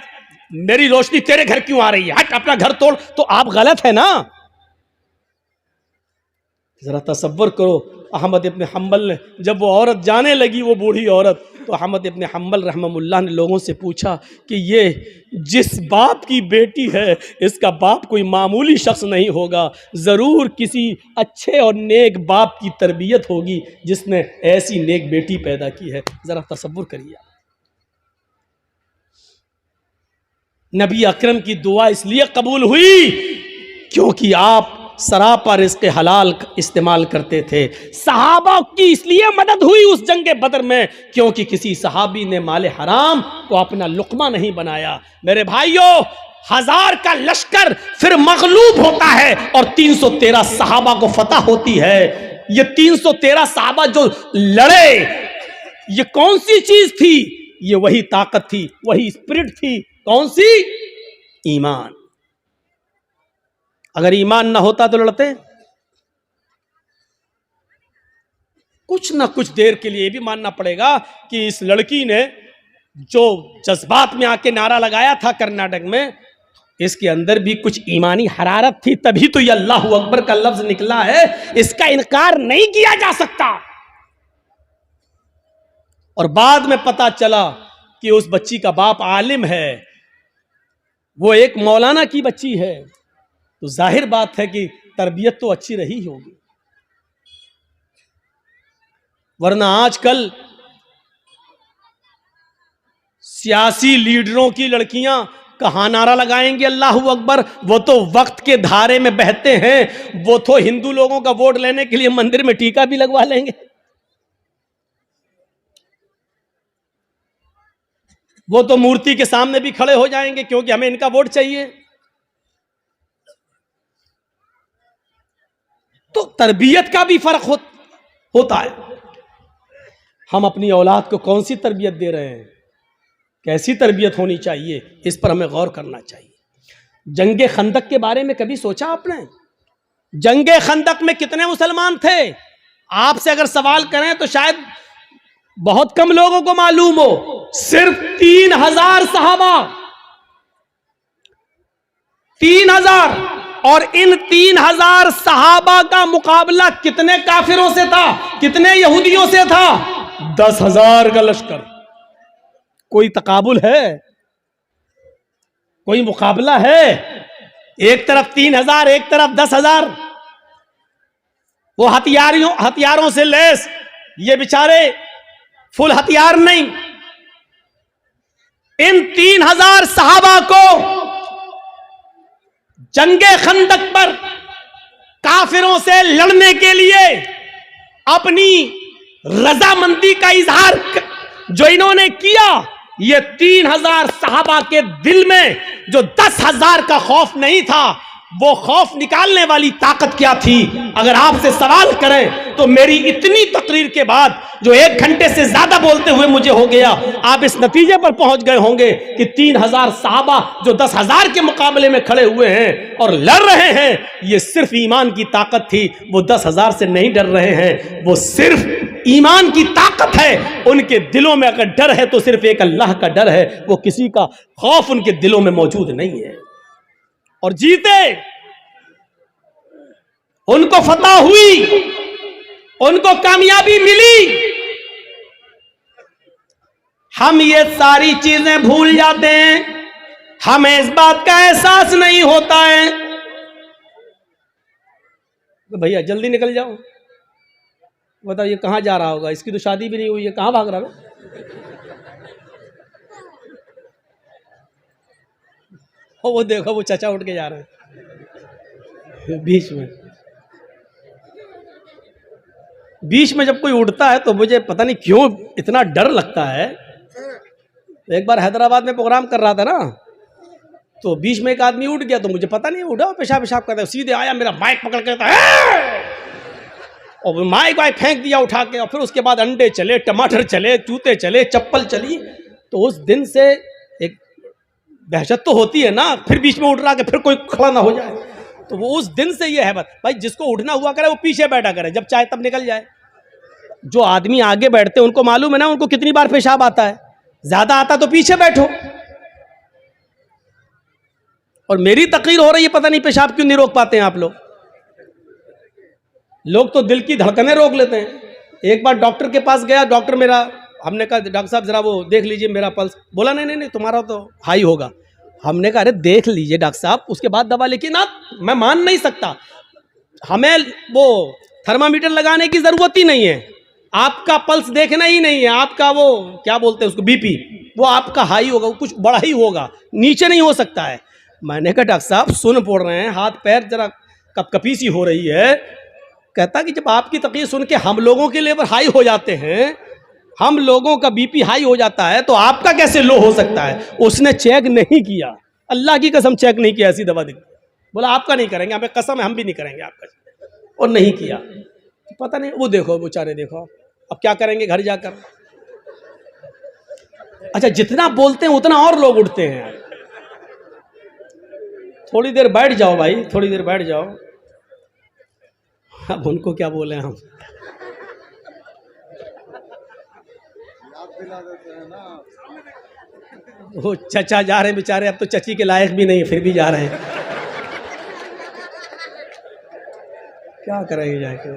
मेरी रोशनी तेरे घर क्यों आ रही है, हट अपना घर तोड़, तो आप गलत है ना। जरा तसव्वुर करो, अहमद इब्न हंबल ने, जब वो औरत जाने लगी, वो बूढ़ी औरत, तो अहमद इब्न हंबल रहमहुल्लाह ने लोगों से पूछा कि ये जिस बाप की बेटी है, इसका बाप कोई मामूली शख्स नहीं होगा, ज़रूर किसी अच्छे और नेक बाप की तरबियत होगी जिसने ऐसी नेक बेटी पैदा की है। ज़रा तसव्वुर करिए, नबी अकरम की दुआ इसलिए कबूल हुई क्योंकि आप सरापा रिज़्क़ हलाल इस्तेमाल करते थे। सहाबा की इसलिए मदद हुई उस जंग बदर में क्योंकि किसी सहाबी ने माले हराम को अपना लुक़मा नहीं बनाया। मेरे भाइयों, 1000 का लश्कर फिर मगलूब होता है और 313 सहाबा को फतह होती है। ये 313 सहाबा जो लड़े, ये कौन सी चीज थी? ये वही ताकत थी, वही स्पिरिट थी। कौन सी? ईमान। अगर ईमान ना होता तो लड़ते? कुछ ना कुछ देर के लिए भी मानना पड़ेगा कि इस लड़की ने जो जज्बात में आके नारा लगाया था कर्नाटक में, इसके अंदर भी कुछ ईमानी हरारत थी, तभी तो ये अल्लाहू अकबर का लफ्ज निकला है। इसका इनकार नहीं किया जा सकता। और बाद में पता चला कि उस बच्ची का बाप आलिम है, वो एक मौलाना की बच्ची है, तो जाहिर बात है कि तरबियत तो अच्छी रही होगी। वरना आजकल सियासी लीडरों की लड़कियां कहाँ नारा लगाएंगी अल्लाहू अकबर? वो तो वक्त के धारे में बहते हैं, वो तो हिंदू लोगों का वोट लेने के लिए मंदिर में टीका भी लगवा लेंगे। वो तो मूर्ति के सामने भी खड़े हो जाएंगे क्योंकि हमें इनका वोट चाहिए। तो तरबियत का भी फर्क होता है। हम अपनी औलाद को कौन सी तरबियत दे रहे हैं, कैसी तरबियत होनी चाहिए, इस पर हमें गौर करना चाहिए। जंगे खंदक के बारे में कभी सोचा आपने? जंगे खंदक में कितने मुसलमान थे? आपसे अगर सवाल करें तो शायद बहुत कम लोगों को मालूम हो। सिर्फ 3000 सहाबा, 3000, और इन 3000 सहाबा का मुकाबला कितने काफिरों से था, कितने यहूदियों से था? 10,000 का लश्कर। कोई तकाबुल है? कोई मुकाबला है? एक तरफ 3000, एक तरफ 10,000। वो हथियारों से लैस, ये बेचारे फुल हथियार नहीं। इन 3000 सहाबा को जंगे खंदक पर काफिरों से लड़ने के लिए अपनी रजामंदी का इजहार जो इन्होंने किया, ये 3000 सहाबा के दिल में जो 10,000 का खौफ नहीं था, वो खौफ निकालने वाली ताकत क्या थी? अगर आपसे सवाल करें तो मेरी इतनी तकरीर के बाद जो 1 घंटे से ज्यादा बोलते हुए मुझे हो गया, आप इस नतीजे पर पहुंच गए होंगे कि 3000 सहाबा जो 10,000 के मुकाबले में खड़े हुए हैं और लड़ रहे हैं, ये सिर्फ ईमान की ताकत थी। वो 10,000 से नहीं डर रहे हैं, वो सिर्फ ईमान की ताकत है। उनके दिलों में अगर डर है तो सिर्फ एक अल्लाह का डर है। वो किसी का खौफ उनके दिलों में मौजूद नहीं है, और जीते। उनको फतह हुई, उनको कामयाबी मिली। हम ये सारी चीजें भूल जाते हैं, हमें इस बात का एहसास नहीं होता है। तो भैया जल्दी निकल जाओ, बताओ ये कहां जा रहा होगा? इसकी तो शादी भी नहीं हुई है, कहां भाग रहा है? वो देखो वो चाचा उठ के जा रहे हैं। बीच में जब कोई उठता है तो मुझे पता नहीं क्यों इतना डर लगता है। एक बार हैदराबाद में प्रोग्राम कर रहा था ना, तो बीच में एक आदमी उठ गया, तो मुझे पता नहीं, उठा पेशाब करता है, सीधे आया, मेरा माइक पकड़ के और माइक वाइक फेंक दिया उठा के। और फिर उसके बाद अंडे चले, टमाटर चले, जूते चले, चप्पल चली। तो उस दिन से एक दहशत तो होती है ना, फिर बीच में उठ रहा कि फिर कोई खड़ा ना हो जाए। तो वो उस दिन से ये है बस भाई, जिसको उठना हुआ करे वो पीछे बैठा करे, जब चाहे तब निकल जाए। जो आदमी आगे बैठते उनको मालूम है ना उनको कितनी बार पेशाब आता है, ज्यादा आता तो पीछे बैठो। और मेरी तकरीर हो रही है, पता नहीं पेशाब क्यों नहीं रोक पाते हैं आप लोग। लोग तो दिल की धड़कनें रोक लेते हैं। एक बार डॉक्टर के पास गया, डॉक्टर मेरा, हमने कहा डॉक्टर साहब जरा वो देख लीजिए मेरा पल्स। बोला नहीं तुम्हारा तो हाई होगा। हमने कहा अरे देख लीजिए डॉक्टर साहब, उसके बाद दवा। लेकिन ना मैं मान नहीं सकता, हमें वो थर्मामीटर लगाने की जरूरत ही नहीं है, आपका पल्स देखना ही नहीं है। आपका वो क्या बोलते हैं उसको, बीपी, वो आपका हाई होगा, वो कुछ बड़ा ही होगा, नीचे नहीं हो सकता है। मैंने कहा डॉक्टर साहब सुन पड़ रहे हैं, हाथ पैर जरा कपकपी सी हो रही है। कहता कि जब आपकी तकलीफ सुन के हम लोगों के लेवल हाई हो जाते हैं, हम लोगों का बीपी हाई हो जाता है, तो आपका कैसे लो हो सकता है? उसने चेक नहीं किया, अल्लाह की कसम चेक नहीं किया, ऐसी दवा दी। बोला आपका नहीं करेंगे, हमें कसम है हम भी नहीं करेंगे आपका, और नहीं किया। पता नहीं, वो देखो बेचारे, देखो अब क्या करेंगे घर जाकर। अच्छा जितना बोलते हैं उतना और लोग उठते हैं। थोड़ी देर बैठ जाओ भाई, थोड़ी देर बैठ जाओ। अब उनको क्या बोले हम, वो चचा जा रहे हैं बेचारे, अब तो चची के लायक भी नहीं, फिर भी जा रहे हैं। क्या करेंगे जाके।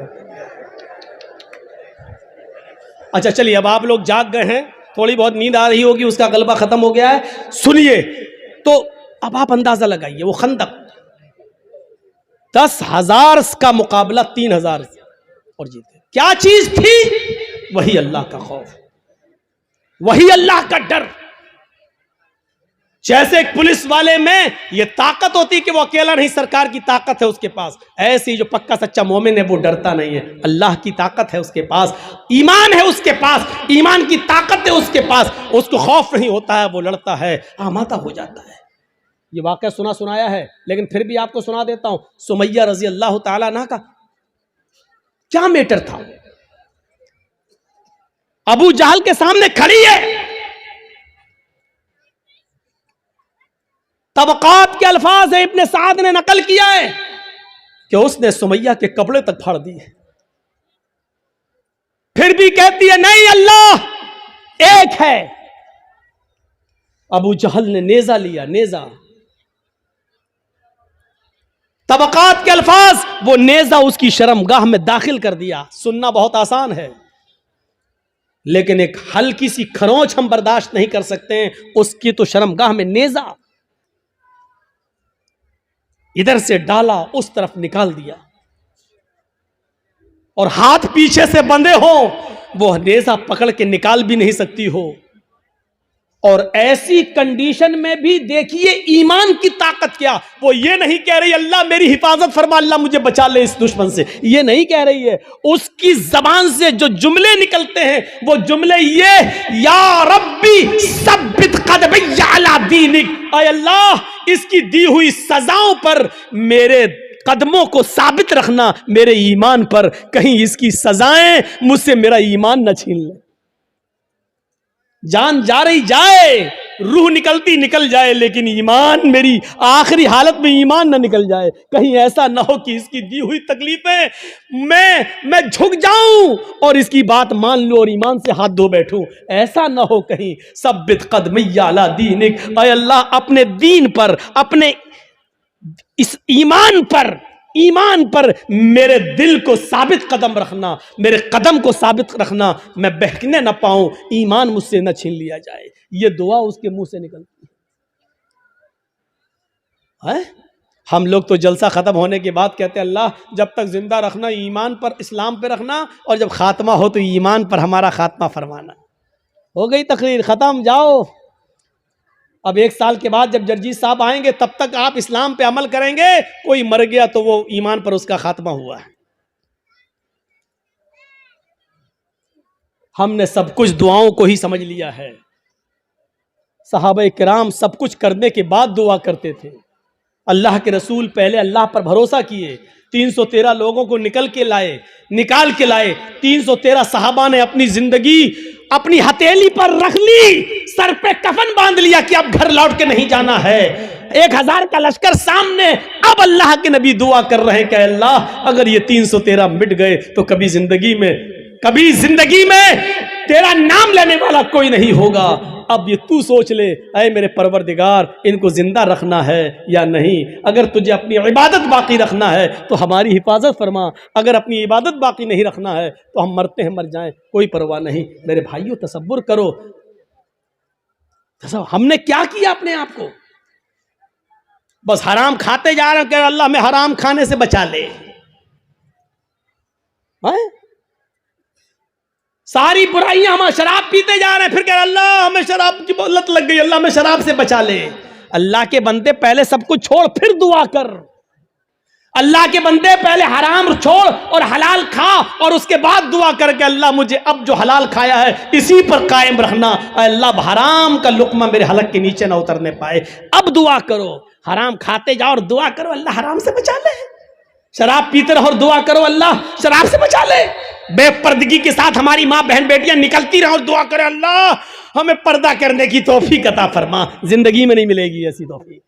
अच्छा चलिए, अब आप लोग जाग गए हैं, थोड़ी बहुत नींद आ रही होगी, उसका गलबा खत्म हो गया है। सुनिए, तो अब आप अंदाजा लगाइए, वो खंदक 10,000 का मुकाबला 3,000 और जीते। क्या चीज थी? वही अल्लाह का खौफ, वही अल्लाह का डर। जैसे एक पुलिस वाले में ये ताकत होती कि वो अकेला नहीं, सरकार की ताकत है उसके पास, ऐसी जो पक्का सच्चा मोमिन है वो डरता नहीं है, अल्लाह की ताकत है उसके पास, ईमान है उसके पास, ईमान की ताकत है उसके पास, उसको खौफ नहीं होता है, वो लड़ता है, आमादा हो जाता है। ये वाकया सुनाया है, लेकिन फिर भी आपको सुना देता हूं। सुमैया रजी अल्लाह ताला अन्हा का क्या मैटर था। अबू जहल के सामने खड़ी है, तबकात के अल्फाज है, इब्ने साद ने नकल किया है कि उसने सुमैया के कपड़े तक फाड़ दिए, फिर भी कहती है नहीं अल्लाह एक है। अबू जहल ने नेजा लिया, नेजा, तबकात के अल्फाज, वो नेजा उसकी शर्मगाह में दाखिल कर दिया। सुनना बहुत आसान है, लेकिन एक हल्की सी खरोंच हम बर्दाश्त नहीं कर सकते हैं, उसकी तो शर्मगाह में नेजा, इधर से डाला उस तरफ निकाल दिया, और हाथ पीछे से बंधे हो, वो नेजा पकड़ के निकाल भी नहीं सकती हो। और ऐसी कंडीशन में भी देखिए ईमान की ताकत क्या, वो ये नहीं कह रही अल्लाह मेरी हिफाजत फरमा, अल्लाह मुझे बचा ले इस दुश्मन से, ये नहीं कह रही है। उसकी जबान से जो जुमले निकलते हैं वो जुमले ये, या रब्बी सब्बित कदमी अला दीनिक, ऐ अल्लाह इसकी दी हुई सजाओं पर मेरे कदमों को साबित रखना, मेरे ईमान पर, कहीं इसकी सजाएं मुझसे मेरा ईमान न छीन ले। जान जा रही जाए, रूह निकलती निकल जाए, लेकिन ईमान, मेरी आखिरी हालत में ईमान ना निकल जाए, कहीं ऐसा ना हो कि इसकी दी हुई तकलीफें मैं झुक जाऊं और इसकी बात मान लूं और ईमान से हाथ धो बैठूं, ऐसा ना हो कहीं। सब्बित कदमी अला दीनिक, ऐ अल्लाह अपने दीन पर, अपने इस ईमान पर मेरे दिल को साबित कदम रखना, मेरे कदम को साबित रखना, मैं बहकने ना पाऊं, ईमान मुझसे न छीन लिया जाए। ये दुआ उसके मुंह से निकलती है। हम लोग तो जलसा खत्म होने के बाद कहते हैं अल्लाह जब तक जिंदा रखना ईमान पर, इस्लाम पे रखना, और जब खात्मा हो तो ईमान पर हमारा खात्मा फरमाना। हो गई तकरीर, खत्म, जाओ। अब 1 साल के बाद जब जर्जी साहब आएंगे तब तक आप इस्लाम पे अमल करेंगे, कोई मर गया तो वो ईमान पर उसका खात्मा हुआ है। हमने सब कुछ दुआओं को ही समझ लिया है। सहाबा किराम सब कुछ करने के बाद दुआ करते थे। अल्लाह के रसूल पहले अल्लाह पर भरोसा किए, 313 लोगों को निकाल के लाए। 313 सहाबा ने अपनी जिंदगी अपनी हथेली पर रख ली, सर पे कफन बांध लिया कि अब घर लौट के नहीं जाना है। 1000 का लश्कर सामने, अब अल्लाह के नबी दुआ कर रहे हैं कि अल्लाह अगर ये 313 मिट गए तो कभी जिंदगी में तेरा नाम लेने वाला कोई नहीं होगा। अब ये तू सोच ले, ऐ मेरे परवरदिगार, इनको जिंदा रखना है या नहीं। अगर तुझे अपनी इबादत बाकी रखना है तो हमारी हिफाजत फरमा, अगर अपनी इबादत बाकी नहीं रखना है तो हम मरते हैं मर जाएं, कोई परवाह नहीं। मेरे भाइयों तसव्वुर करो, हमने क्या किया अपने आप को, बस हराम खाते जा रहे हैं कि अल्लाह हमें हराम खाने से बचा ले। सारी बुराइयां, हम शराब पीते जा रहे हैं, फिर कह रहे अल्लाह हमें शराब की लत लग गई, अल्लाह हमें शराब से बचा ले। अल्लाह के बंदे पहले सब कुछ छोड़ फिर दुआ कर। अल्लाह के बंदे पहले हराम छोड़ और हलाल खा और उसके बाद दुआ कर के अल्लाह मुझे अब जो हलाल खाया है इसी पर कायम रखना, अल्लाह हराम का लुकमा मेरे हलक के नीचे ना उतरने पाए। अब दुआ करो, हराम खाते जाओ और दुआ करो अल्लाह हराम से बचा ले। शराब पीते रहो और दुआ करो अल्लाह शराब से बचा ले। बेपर्दगी के साथ हमारी माँ बहन बेटियां निकलती रहो और दुआ करे अल्लाह हमें पर्दा करने की तौफीक अता फरमा। जिंदगी में नहीं मिलेगी ऐसी तौफीक।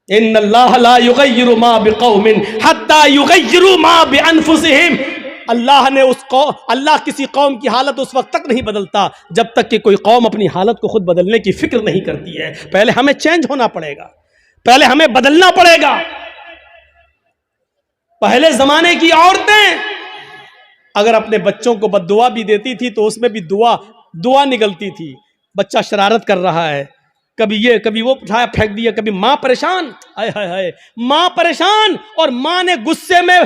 इन्नल्लाह ला युगय्यिरु मा बिकौमिन हत्ता युगय्यिरु मा बिअनफुसिहिम। अल्लाह किसी कौम की हालत उस वक्त तक नहीं बदलता जब तक कि कोई कौम अपनी हालत को खुद बदलने की फिक्र नहीं करती है। पहले हमें चेंज होना पड़ेगा, पहले हमें बदलना पड़ेगा। पहले जमाने की औरतें अगर अपने बच्चों को बद्दुआ भी देती थी तो उसमें भी दुआ निकलती थी। बच्चा शरारत कर रहा है, कभी ये कभी वो उठाया फेंक दिया, कभी माँ परेशान, हाय हाय हाय, माँ परेशान और माँ ने गुस्से में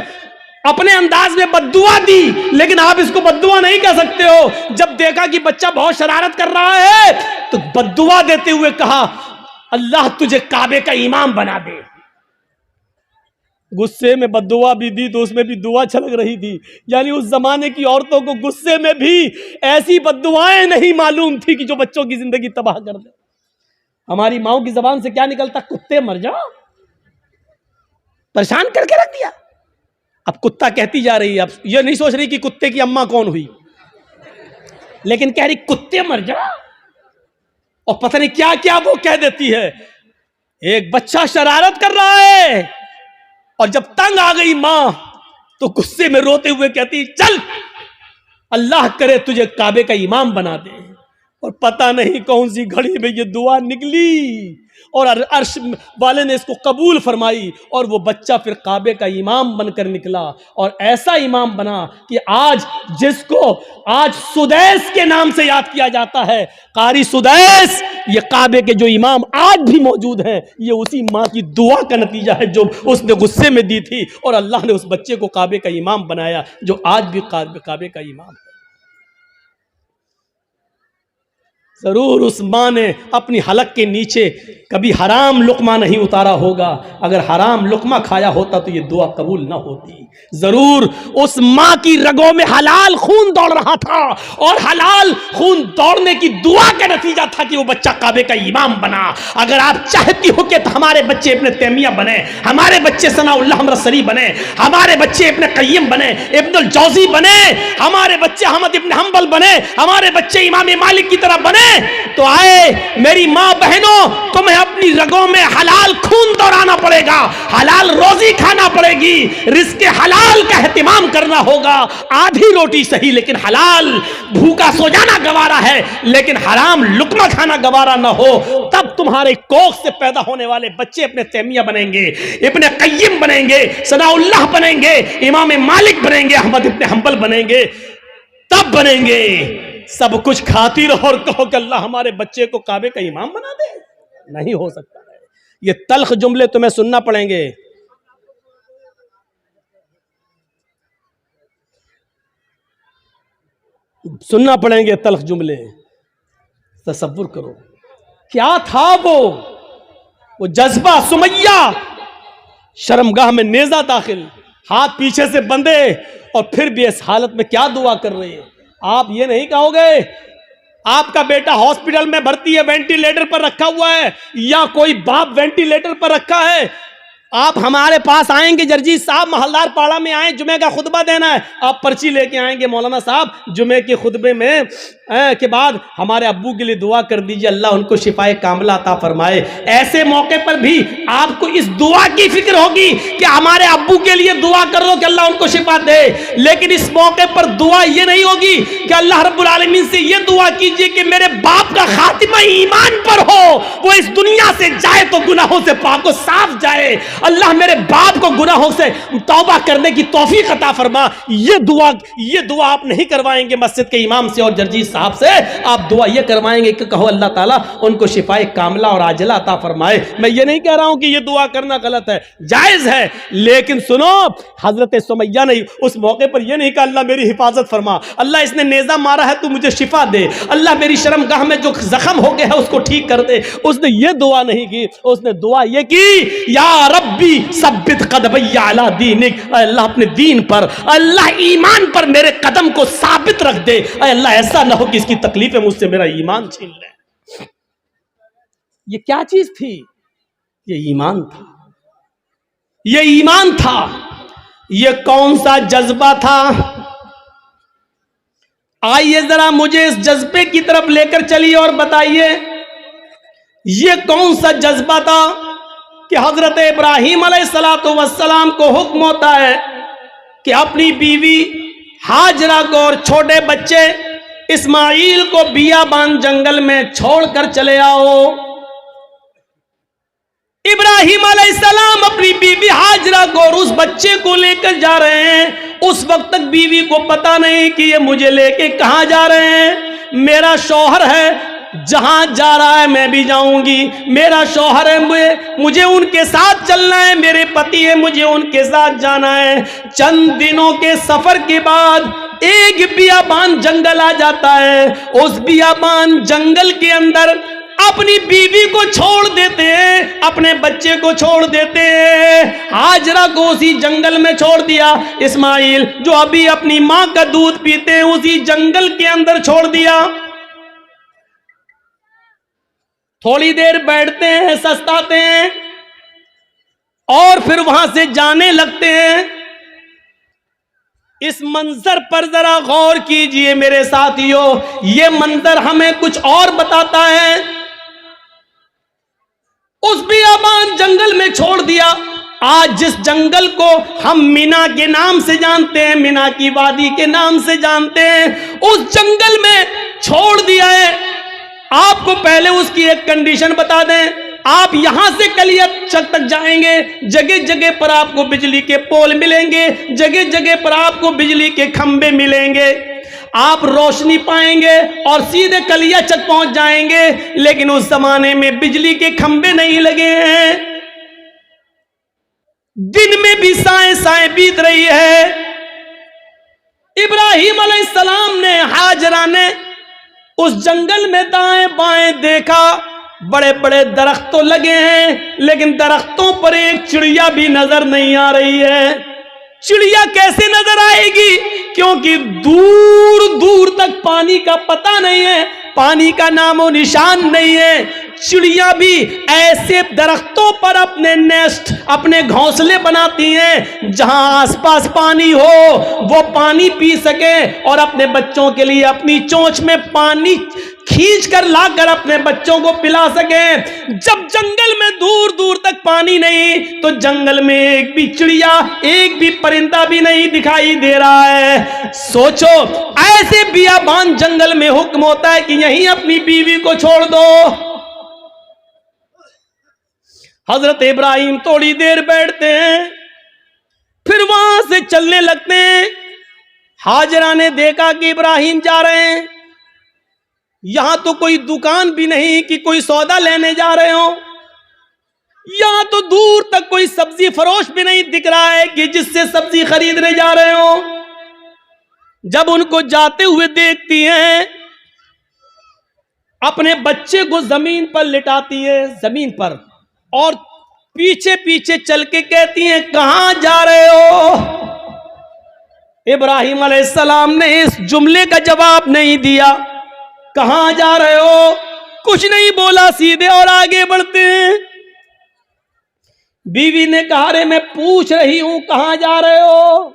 अपने अंदाज में बद्दुआ दी, लेकिन आप इसको बद्दुआ नहीं कह सकते हो। जब देखा कि बच्चा बहुत शरारत कर रहा है तो बद्दुआ देते हुए कहा, अल्लाह तुझे काबे का इमाम बना दे। गुस्से में बद्दुआ भी दी तो उसमें भी दुआ छलक रही थी। यानी उस जमाने की औरतों को गुस्से में भी ऐसी बद्दुआएं नहीं मालूम थी कि जो बच्चों की जिंदगी तबाह कर दे। हमारी माओ की जबान से क्या निकलता, कुत्ते मर जाओ, परेशान करके रख दिया। अब कुत्ता कहती जा रही है, अब ये नहीं सोच रही कि कुत्ते की अम्मा कौन हुई, लेकिन कह रही कुत्ते मर जाओ, और पता नहीं क्या क्या वो कह देती है। एक बच्चा शरारत कर रहा है और जब तंग आ गई मां तो गुस्से में रोते हुए कहती, चल अल्लाह करे तुझे काबे का इमाम बना दे। और पता नहीं कौन सी घड़ी में ये दुआ निकली और अर्श वाले ने इसको कबूल फरमाई, और वो बच्चा फिर काबे का इमाम बनकर निकला। और ऐसा इमाम बना कि आज जिसको आज सुदैस के नाम से याद किया जाता है, कारी सुदैस, ये काबे के जो इमाम आज भी मौजूद हैं, ये उसी माँ की दुआ का नतीजा है जो उसने गुस्से में दी थी, और अल्लाह ने उस बच्चे को काबे का इमाम बनाया, जो आज भी काबे का इमाम है। जरूर उस माँ ने अपनी हलक के नीचे कभी हराम लुकमा नहीं उतारा होगा। अगर हराम लुकमा खाया होता तो ये दुआ कबूल ना होती। जरूर उस माँ की रगों में हलाल खून दौड़ रहा था, और हलाल खून दौड़ने की दुआ का नतीजा था कि वो बच्चा काबे का इमाम बना। अगर आप चाहती हो कि हमारे बच्चे इब्न तैमिया बने, हमारे बच्चे सनाउल्लाह हमरसरी बने, हमारे बच्चे इब्न क़य्यिम बने, इब्नुल जौज़ी बने, हमारे बच्चे अहमद इब्न हंबल बने, हमारे बच्चे इमाम मालिक की तरह बने, तो आए मेरी माँ बहनों, तुम्हें अपनी रगों में हलाल खून दौड़ाना पड़ेगा, हलाल रोजी खाना पड़ेगी, रिज़्क़ हलाल का एहतिमाम करना होगा। आधी रोटी सही लेकिन हलाल, भूखा सो जाना गवारा है लेकिन हराम लुकमा खाना गवारा ना हो, तब तुम्हारे कोख से पैदा होने वाले बच्चे इब्न तैमिया बनेंगे, इब्न क़य्यिम बनेंगे, सनाउल्लाह बनेंगे, इमाम मालिक बनेंगे, अहमद इब्न हंबल बनेंगे, तब बनेंगे। सब कुछ खाती रहो और कहो कि अल्लाह हमारे बच्चे को काबे का इमाम बना दे, नहीं हो सकता है। ये तल्ख जुमले तुम्हें सुनना पड़ेंगे। सुनना पड़ेंगे तल्ख जुमले। तसव्वुर करो क्या था वो जज्बा। सुमैया शर्मगाह में नेजा दाखिल, हाथ पीछे से बंधे, और फिर भी इस हालत में क्या दुआ कर रही है। आप ये नहीं कहोगे आपका बेटा हॉस्पिटल में भर्ती है, वेंटिलेटर पर रखा हुआ है, या कोई बाप वेंटिलेटर पर रखा है, आप हमारे पास आएंगे, जर्जी साहब महलदार पाड़ा में आए, जुमे का खुतबा देना है, आप पर्ची लेके आएंगे, मौलाना साहब जुमे के खुतबे में के बाद हमारे अब्बू के लिए दुआ कर दीजिए, अल्लाह उनको शिफाए कामिला अता फरमाए। ऐसे मौके पर भी आपको इस दुआ की फिक्र होगी कि हमारे अब्बू के लिए दुआ कर दो कि अल्लाह उनको शिफा दे, लेकिन इस मौके पर दुआ ये नहीं होगी कि अल्लाह रब्बुल आलमीन से ये दुआ कीजिए कि मेरे बाप का खातिमा ईमान पर हो, वो इस दुनिया से जाए तो गुनाहों से पाक व साफ जाए, अल्लाह मेरे बाप को गुनाहों से तौबा करने की तौफीक अता फरमा। ये दुआ आप नहीं करवाएंगे मस्जिद के इमाम से और जर्जी साहब से, आप दुआ ये करवाएंगे कि कहो अल्लाह ताला उनको शिफाए कामिला और आजिला अता फरमाए। मैं ये नहीं कह रहा हूं कि ये दुआ करना गलत है, जायज है, लेकिन सुनो, हजरत सुमैया ने उस मौके पर यह नहीं कहा अल्लाह मेरी हिफाजत फरमा, अल्लाह इसने नेजा मारा है तू मुझे शिफा दे, अल्लाह मेरी शर्मगाह में जो जख्म हो गया है उसको ठीक कर दे। उसने ये दुआ नहीं की, उसने दुआ ये की, या रब्बी सब्बित कदमैया अला दीनिक, अल्लाह अपने दीन पर, अल्लाह ईमान पर मेरे कदम को साबित रख दे, अल्लाह ऐसा ना हो कि इसकी तकलीफें मुझसे मेरा ईमान छीन ले। ये क्या चीज थी? ये ईमान था, ये ईमान था। ये कौन सा जज्बा था? आइए जरा मुझे इस जज्बे की तरफ लेकर चलिए और बताइए ये कौन सा जज्बा था कि हजरत इब्राहीम अलैहिस्सलातु वस्सलाम को हुक्म होता है कि अपनी बीवी हाजरा को और छोटे बच्चे इस्माइल को बियाबान जंगल में छोड़कर चले आओ। इब्राहीम अलैहिस्सलाम अपनी बीवी हाजरा को और उस बच्चे को लेकर जा रहे हैं। उस वक्त तक बीवी को पता नहीं कि ये मुझे लेके कहां जा रहे हैं। मेरा शौहर है, जहां जा रहा है मैं भी जाऊंगी, मेरा शौहर है मुझे उनके साथ चलना है, मेरे पति है मुझे उनके साथ जाना है। चंद दिनों के सफर के बाद एक बियाबान जंगल आ जाता है। उस बियाबान जंगल के अंदर अपनी बीवी को छोड़ देते हैं, अपने बच्चे को छोड़ देते हैं। हाजरा को उसी जंगल में छोड़ दिया। इस्माइल जो अभी अपनी मां का दूध पीते हैं उसी जंगल के अंदर छोड़ दिया। थोड़ी देर बैठते हैं, सस्ताते हैं और फिर वहां से जाने लगते हैं। इस मंजर पर जरा गौर कीजिए मेरे साथियों, यह मंजर हमें कुछ और बताता है। उस बियाबान जंगल में छोड़ दिया। आज जिस जंगल को हम मीना के नाम से जानते हैं, मीना की वादी के नाम से जानते हैं, उस जंगल में छोड़ दिया है। आपको पहले उसकी एक कंडीशन बता दें, आप यहां से कलियाचक तक जाएंगे, जगह जगह पर आपको बिजली के पोल मिलेंगे, जगह जगह पर आपको बिजली के खंबे मिलेंगे, आप रोशनी पाएंगे और सीधे कलियाचक पहुंच जाएंगे। लेकिन उस जमाने में बिजली के खंबे नहीं लगे हैं, दिन में भी साएं साएं बीत रही है। इब्राहिम अलैहिस्सलाम ने, हाजरा ने उस जंगल में दाएं बाएं देखा, बड़े बड़े दरख्त तो लगे हैं लेकिन दरख्तों पर एक चिड़िया भी नजर नहीं आ रही है। चिड़िया कैसे नजर आएगी, क्योंकि दूर दूर तक पानी का पता नहीं है, पानी का नामो निशान नहीं है। चिड़िया भी ऐसे दरख्तों पर अपने नेस्ट, अपने घोंसले बनाती हैं जहां आसपास पानी हो, वो पानी पी सके और अपने बच्चों के लिए अपनी चोंच में पानी खींच कर लाकर अपने बच्चों को पिला सके। जब जंगल में दूर दूर तक पानी नहीं तो जंगल में एक भी चिड़िया, एक भी परिंदा भी नहीं दिखाई दे रहा है। सोचो, ऐसे बियाबान जंगल में हुक्म होता है कि यहीं अपनी बीवी को छोड़ दो। हजरत इब्राहिम थोड़ी देर बैठते हैं, फिर वहां से चलने लगते हैं। हाजरा ने देखा कि इब्राहिम जा रहे हैं, यहां तो कोई दुकान भी नहीं कि कोई सौदा लेने जा रहे हो, यहां तो दूर तक कोई सब्जी फरोश भी नहीं दिख रहा है कि जिससे सब्जी खरीदने जा रहे हो। जब उनको जाते हुए देखती हैं, अपने बच्चे को जमीन पर लिटाती है, जमीन पर, और पीछे पीछे चल के कहती हैं, कहां जा रहे हो। इब्राहिम अलैहिस्सलाम ने इस जुमले का जवाब नहीं दिया। कहां जा रहे हो कुछ नहीं बोला, सीधे और आगे बढ़ते हैं। बीवी ने कहा, रे मैं पूछ रही हूं कहां जा रहे हो।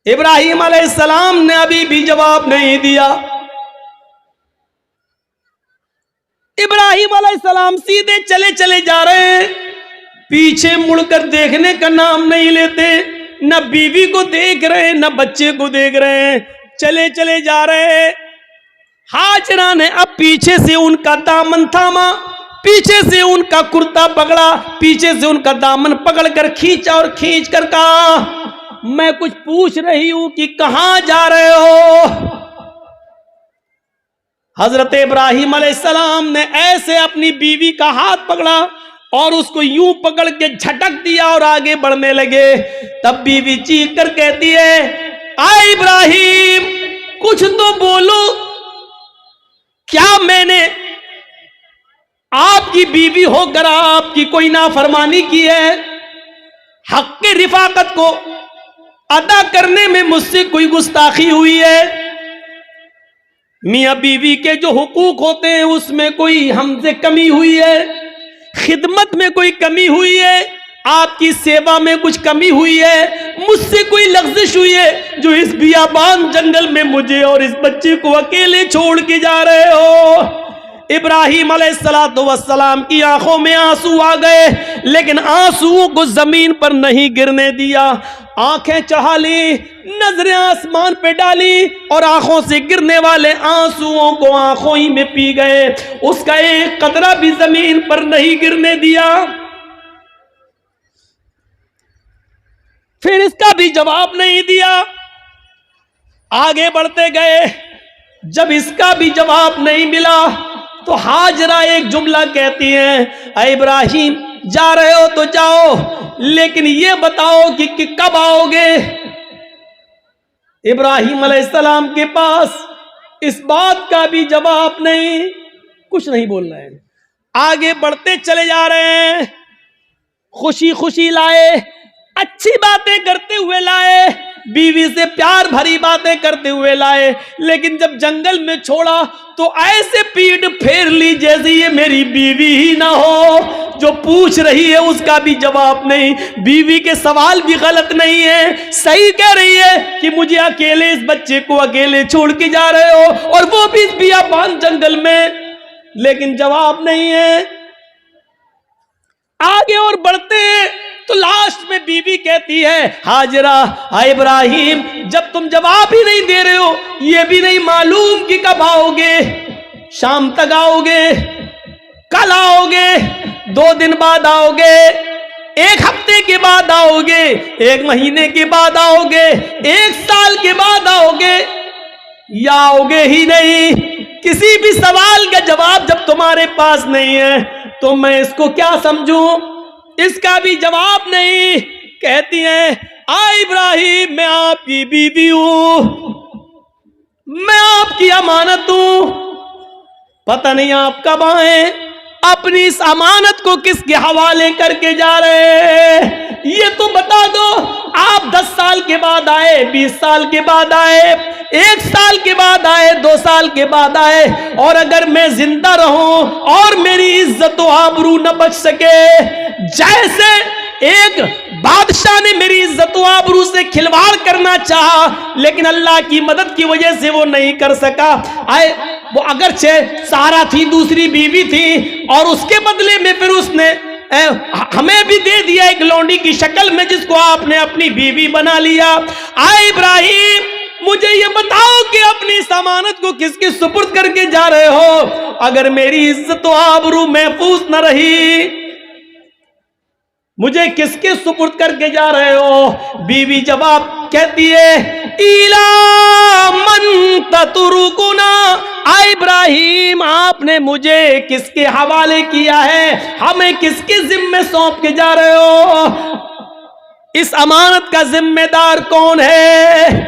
इब्राहिम अलैहिस्सलाम ने अभी भी जवाब नहीं दिया। इब्राहिम अलैहिस्सलाम सीधे चले चले जा रहे हैं, पीछे मुड़कर देखने का नाम नहीं लेते। न बीवी को देख रहे हैं, न बच्चे को देख रहे हैं, चले चले जा रहे हैं। हाजरा ने अब पीछे से उनका दामन थामा, पीछे से उनका कुर्ता पकड़ा, पीछे से उनका दामन पकड़कर खींचा और खींच कर कहा, मैं कुछ पूछ रही हूं कि कहां जा रहे हो। हजरत इब्राहिम अलैहिस्सलाम ने ऐसे अपनी बीवी का हाथ पकड़ा और उसको यूं पकड़ के झटक दिया और आगे बढ़ने लगे। तब बीवी चीख कर कहती है, आए इब्राहिम कुछ तो बोलो, क्या मैंने आपकी बीवी होकर आपकी कोई नाफरमानी की है? हक के रिफाकत को अदा करने में मुझसे कोई गुस्ताखी हुई है? मियां बीवी के जो हुकूक होते हैं उसमें कोई हमसे कमी हुई है? खिदमत में कोई कमी हुई है? आपकी सेवा में कुछ कमी हुई है? मुझसे कोई लग़्ज़िश हुई है जो इस बियाबान जंगल में मुझे और इस बच्चे को अकेले छोड़ के जा रहे हो? इब्राहिम अलैहिस्सलाम की आंखों में आंसू आ गए, लेकिन आंसुओं को जमीन पर नहीं गिरने दिया। आंखें चढ़ा ली, नजरें आसमान पे डाली और आंखों से गिरने वाले आंसुओं को आंखों ही में पी गए। उसका एक कतरा भी जमीन पर नहीं गिरने दिया। फिर इसका भी जवाब नहीं दिया। आगे बढ़ते गए, जब इसका भी जवाब नहीं मिला तो हाजरा एक जुमला कहती है, ऐ इब्राहिम जा रहे हो तो जाओ, लेकिन ये बताओ कि कब आओगे। इब्राहिम अलैहिस्सलाम के पास इस बात का भी जवाब नहीं, कुछ नहीं बोल रहे हैं। आगे बढ़ते चले जा रहे हैं, खुशी खुशी लाए, अच्छी बातें करते हुए लाए, बीवी से प्यार भरी बातें करते हुए लाए, लेकिन जब जंगल में छोड़ा तो ऐसे पीठ फेर ली जैसे ये मेरी बीवी ही ना हो। जो पूछ रही है उसका भी जवाब नहीं, बीवी के सवाल भी गलत नहीं है, सही कह रही है कि मुझे अकेले, इस बच्चे को अकेले छोड़ के जा रहे हो, और वो भी इस बियाबान जंगल में, लेकिन जवाब नहीं है। आगे और बढ़ते हैं तो लास्ट में बीवी कहती है, हाजरा हाय इब्राहिम, जब तुम जवाब ही नहीं दे रहे हो, ये भी नहीं मालूम कि कब आओगे, शाम तक आओगे, कल आओगे, 2 दिन बाद आओगे, 1 हफ्ते के बाद आओगे, 1 महीने के बाद आओगे, 1 साल के बाद आओगे, या आओगे ही नहीं। किसी भी सवाल का जवाब जब तुम्हारे पास नहीं है तो मैं इसको क्या समझूं, इसका भी जवाब नहीं। कहती है, आ इब्राहिम मैं आपकी बीवी हूं, मैं आपकी अमानत हूं, पता नहीं आप कब आए, अपनी इस अमानत को किसके हवाले करके जा रहे हैं, ये तो बता दो। आप 10 साल के बाद आए, 20 साल के बाद आए, 1 साल के बाद आए, 2 साल के बाद आए, और अगर मैं जिंदा रहूं और मेरी इज्जत व आबरू न बच सके, जैसे एक बादशाह ने मेरी इज्जत व आबरू से खिलवाड़ करना चाहा, लेकिन अल्लाह की मदद की वजह से वो नहीं कर सका। आए वो अगरचे सारा थी, दूसरी बीवी थी, और उसके बदले में फिर उसने हमें भी दे दिया एक लौंडी की शक्ल में, जिसको आपने अपनी बीवी बना लिया। आए इब्राहिम मुझे ये बताओ कि अपनी अमानत को किसके सुपुर्द करके जा रहे हो, अगर मेरी इज्जत व आबरू महफूज न रही, मुझे किसके सुपुर्द करके जा रहे हो। बीवी जवाब कहती है, इला मन ततरुकुना, आ इब्राहिम आपने मुझे किसके हवाले किया है, हमें किसके जिम्मे सौंप के जा रहे हो, इस अमानत का जिम्मेदार कौन है।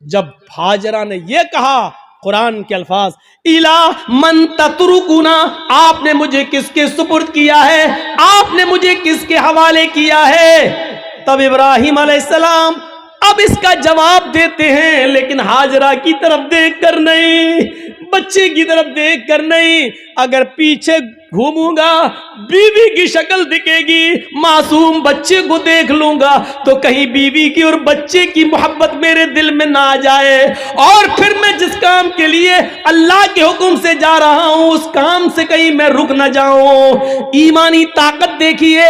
जब हाजरा ने यह कहा, कुरान के अल्फाज, इला मन ततरुकुना, आपने मुझे किसके सुपुर्द किया है, आपने मुझे किसके हवाले किया है, तब इब्राहिम अलैहिस्सलाम अब इसका जवाब देते हैं, लेकिन हाजरा की तरफ देख कर नहीं, बच्चे की तरफ देख कर नहीं। अगर पीछे घूमूंगा बीवी की शक्ल दिखेगी, मासूम बच्चे को देख लूंगा तो कहीं बीवी की और बच्चे की मोहब्बत मेरे दिल में ना आ जाए, और फिर मैं जिस काम के लिए अल्लाह के हुक्म से जा रहा हूं उस काम से कहीं मैं रुक ना जाऊं। ईमानी ताकत देखिए,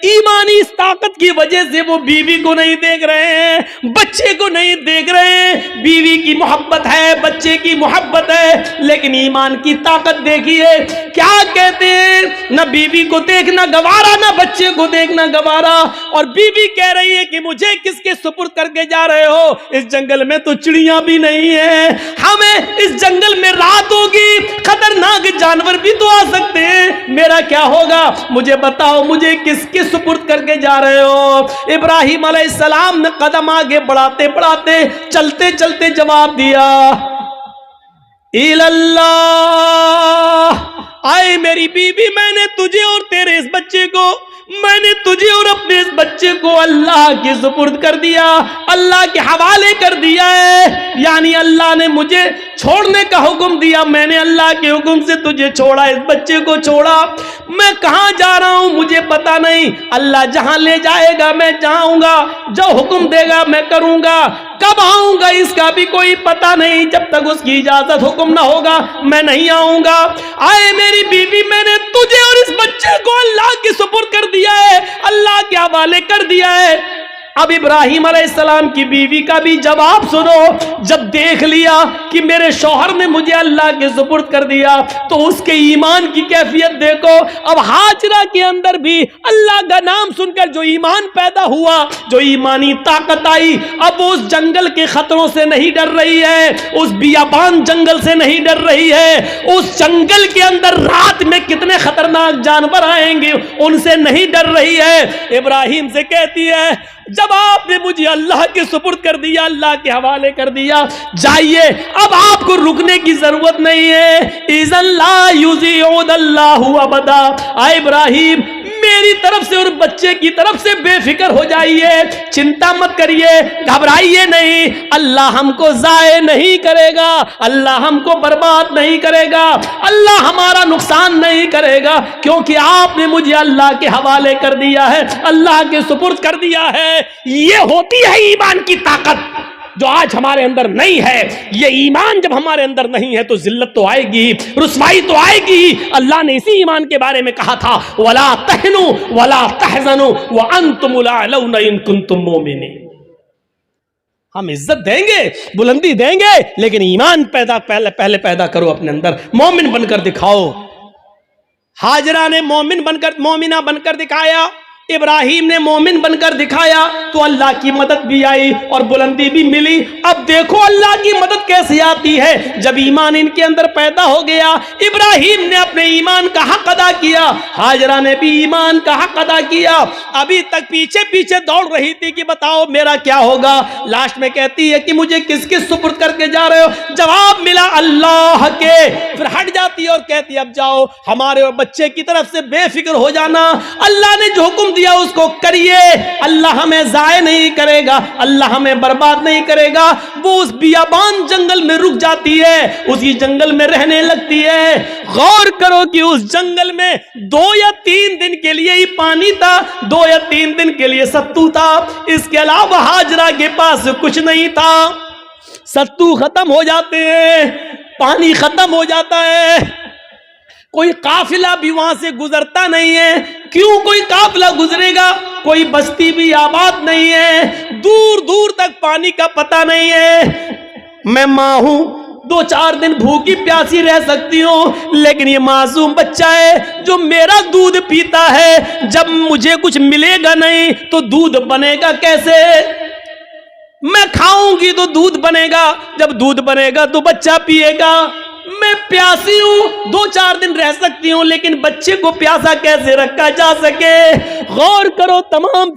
ईमानी इस ताकत की वजह से वो बीवी को नहीं देख रहे हैं, बच्चे को नहीं देख रहे हैं। बीवी की मोहब्बत है, बच्चे की मोहब्बत है, लेकिन ईमान की ताकत देखिए, क्या कहते हैं, न बीवी को देखना गवारा, न बच्चे को देखना गवारा, और बीवी कह रही है कि मुझे किसके सुपुर्द करके जा रहे हो, इस जंगल में तो चिड़िया भी नहीं है, हमें इस जंगल में रात होगी, खतरनाक जानवर भी तो आ सकते हैं, मेरा क्या होगा, मुझे बताओ, मुझे किसके सुपुर्द करके जा रहे हो। इब्राहिम अलैहिस्सलाम ने कदम आगे बढ़ाते बढ़ाते, चलते चलते जवाब दिया, इल्लल्लाह, आए मेरी बीवी, मैंने तुझे और तेरे इस बच्चे को, मैंने तुझे और अपने इस बच्चे को अल्लाह के सुपुर्द कर दिया, अल्लाह के हवाले कर दिया है। यानी अल्लाह ने मुझे छोड़ने का हुक्म दिया, मैंने अल्लाह के हुक्म से तुझे छोड़ा, इस बच्चे को छोड़ा। मैं कहां जा रहा हूं मुझे पता नहीं, अल्लाह जहां ले जाएगा मैं जाऊंगा, जो हुक्म देगा मैं करूंगा, कब आऊंगा इसका भी कोई पता नहीं, जब तक उसकी इजाजत हुक्म ना होगा मैं नहीं आऊंगा। आए मेरी बीवी, मैंने तुझे और इस बच्चे को अल्लाह के सुपुर्द कर दिया है, अल्लाह के हवाले कर दिया है। अब इब्राहिम अलैहिस्सलाम की बीवी का भी जवाब सुनो। जब देख लिया कि मेरे शौहर ने मुझे अल्लाह के सुपुर्द कर दिया तो उसके ईमान की कैफियत देखो। अब हाजरा के अंदर भी अल्लाह का नाम सुनकर जो ईमान पैदा हुआ, जो ईमानी ताकत आई, अब वो उस जंगल के खतरों से नहीं डर रही है, उस बियाबान जंगल से नहीं डर रही है, उस जंगल के अंदर रात में कितने खतरनाक जानवर आएंगे उनसे नहीं डर रही है। इब्राहिम से कहती है जब आपने मुझे अल्लाह के सुपुर्द कर दिया, अल्लाह के हवाले कर दिया, जाइए, अब आपको रुकने की जरूरत नहीं है। इज़ल्ला युज़िउदल्लाहु अबदा। आए इब्राहिम, मेरी तरफ से और बच्चे की तरफ से बेफिक्र हो जाइए, चिंता मत करिए, घबराइए नहीं। अल्लाह हमको जाए नहीं करेगा, अल्लाह हमको बर्बाद नहीं करेगा, अल्लाह हमारा नुकसान नहीं करेगा, क्योंकि आपने मुझे अल्लाह के हवाले कर दिया है, अल्लाह के सुपुर्द कर दिया है। ये होती है ईमान की ताकत जो आज हमारे अंदर नहीं है। ये ईमान जब हमारे अंदर नहीं है तो जिल्लत तो आएगी, रुसवाई तो आएगी। अल्लाह ने इसी ईमान के बारे में कहा था, वला तहनु वला तहज़नु व अंतुमुल अअलौना इन कुंतुम मोमिनीन। हम इज्जत देंगे, बुलंदी देंगे, लेकिन ईमान पहले पैदा करो अपने अंदर, मोमिन बनकर दिखाओ। हाजरा ने मोमिना बनकर दिखाया, इब्राहिम ने मोमिन बनकर दिखाया, तो अल्लाह की मदद भी आई और बुलंदी भी मिली। अब देखो अल्लाह की मदद कैसे आती है। जब ईमान इनके अंदर पैदा हो गया, इब्राहिम ने अपने ईमान का हक अदा किया, हाजरा ने भी ईमान का हक अदा किया। अभी तक पीछे पीछे दौड़ रही थी कि बताओ मेरा क्या होगा। लास्ट में कहती है कि मुझे किसके सुपुर्द करके जा रहे हो। जवाब मिला अल्लाह के। फिर हट जाती है और कहती अब जाओ, हमारे और बच्चे की तरफ से बेफिक्र हो जाना, अल्लाह ने जो हुक्म दिया उसको करिए, अल्लाह हमें जाए नहीं करेगा, अल्लाह हमें बर्बाद नहीं करेगा। वो उस बियाबान जंगल में रुक जाती है, उसी जंगल में रहने लगती है। गौर करो कि उस जंगल में 2 या 3 दिन के लिए ही पानी था, 2 या 3 दिन के लिए सत्तू था, इसके अलावा हाजरा के पास कुछ नहीं था। सत्तू खत्म हो जाते हैं, पानी खत्म हो जाता है, कोई काफिला भी वहां से गुजरता नहीं है। क्यों कोई काफिला गुजरेगा? कोई बस्ती भी आबाद नहीं है, दूर दूर तक पानी का पता नहीं है। मैं मां हूं, 2-4 दिन भूखी प्यासी रह सकती हूं, लेकिन ये मासूम बच्चा है जो मेरा दूध पीता है, जब मुझे कुछ मिलेगा नहीं तो दूध बनेगा कैसे? मैं खाऊंगी तो दूध बनेगा, जब दूध बनेगा तो बच्चा पिएगा। मैं प्यासी हूं, 2-4 दिन रह सकती हूं, लेकिन बच्चे को प्यासा कैसे रखा जा सके? गौर करो, तमाम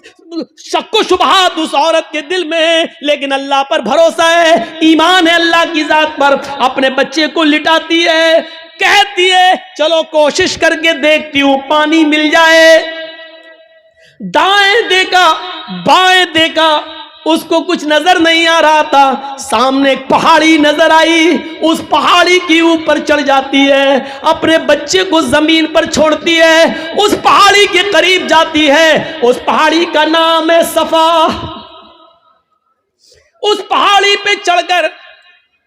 शक्को शुबहात उस औरत के दिल में है, लेकिन अल्लाह पर भरोसा है, ईमान है अल्लाह की जात पर। अपने बच्चे को लिटाती है, कहती है चलो कोशिश करके देखती हूं पानी मिल जाए। दाएं देखा, बाएं देखा, उसको कुछ नजर नहीं आ रहा था। सामने एक पहाड़ी नजर आई, उस पहाड़ी के ऊपर चढ़ जाती है, अपने बच्चे को जमीन पर छोड़ती है, उस पहाड़ी के करीब जाती है। उस पहाड़ी का नाम है सफा। उस पहाड़ी पे चढ़कर,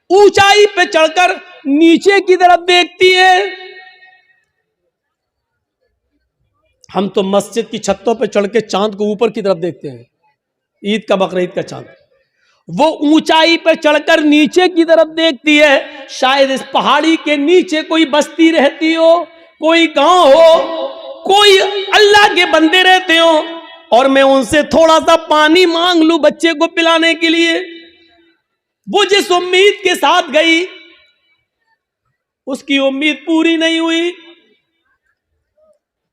ऊंचाई पे चढ़कर नीचे की तरफ देखती है। हम तो मस्जिद की छतों पे चढ़ के चांद को ऊपर की तरफ देखते हैं, ईद का बकरीद का चांद। वो ऊंचाई पर चढ़कर नीचे की तरफ देखती है, शायद इस पहाड़ी के नीचे कोई बस्ती रहती हो, कोई गांव हो, कोई अल्लाह के बंदे रहते हो, और मैं उनसे थोड़ा सा पानी मांग लूं बच्चे को पिलाने के लिए। वो जिस उम्मीद के साथ गई, उसकी उम्मीद पूरी नहीं हुई।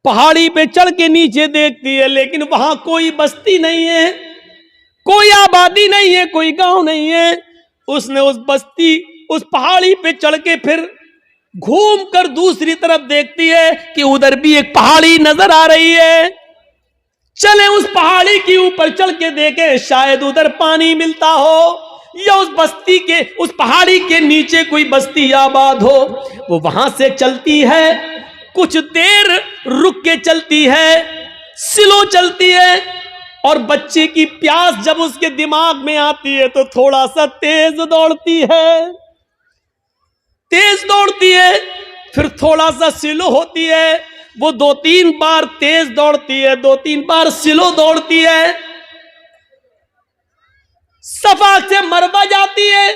पहाड़ी पे चढ़ के नीचे देखती है, लेकिन वहां कोई बस्ती नहीं है, कोई आबादी नहीं है, कोई गांव नहीं है। उसने उस बस्ती, उस पहाड़ी पे चढ़ के फिर घूमकर दूसरी तरफ देखती है कि उधर भी एक पहाड़ी नजर आ रही है। चले उस पहाड़ी के ऊपर चढ़ के देखें, शायद उधर पानी मिलता हो, या उस बस्ती के, उस पहाड़ी के नीचे कोई बस्ती आबाद हो। वो वहां से चलती है, कुछ देर रुक के चलती है, स्लो चलती है, और बच्चे की प्यास जब उसके दिमाग में आती है तो थोड़ा सा तेज दौड़ती है, तेज दौड़ती है, फिर थोड़ा सा स्लो होती है। वो 2-3 बार तेज दौड़ती है, 2-3 बार स्लो दौड़ती है। सफा से मरवा जाती है,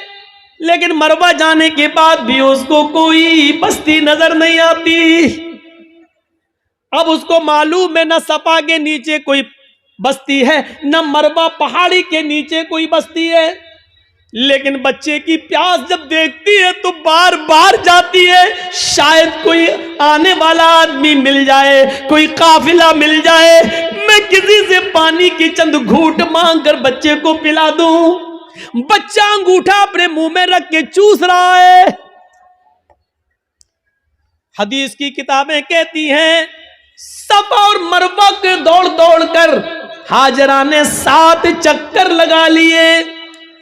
लेकिन मरवा जाने के बाद भी उसको कोई बस्ती नजर नहीं आती। अब उसको मालूम है न सफा के नीचे कोई बस्ती है, न मरवा पहाड़ी के नीचे कोई बस्ती है, लेकिन बच्चे की प्यास जब देखती है तो बार बार जाती है, शायद कोई आने वाला आदमी मिल जाए, कोई काफिला मिल जाए, मैं किसी से पानी की चंद घूंट मांग कर बच्चे को पिला दूं। बच्चा अंगूठा अपने मुंह में रख के चूस रहा है। हदीस की किताबें कहती हैं सफा और मरवा के दौड़ दौड़ कर हाजरा ने 7 चक्कर लगा लिए।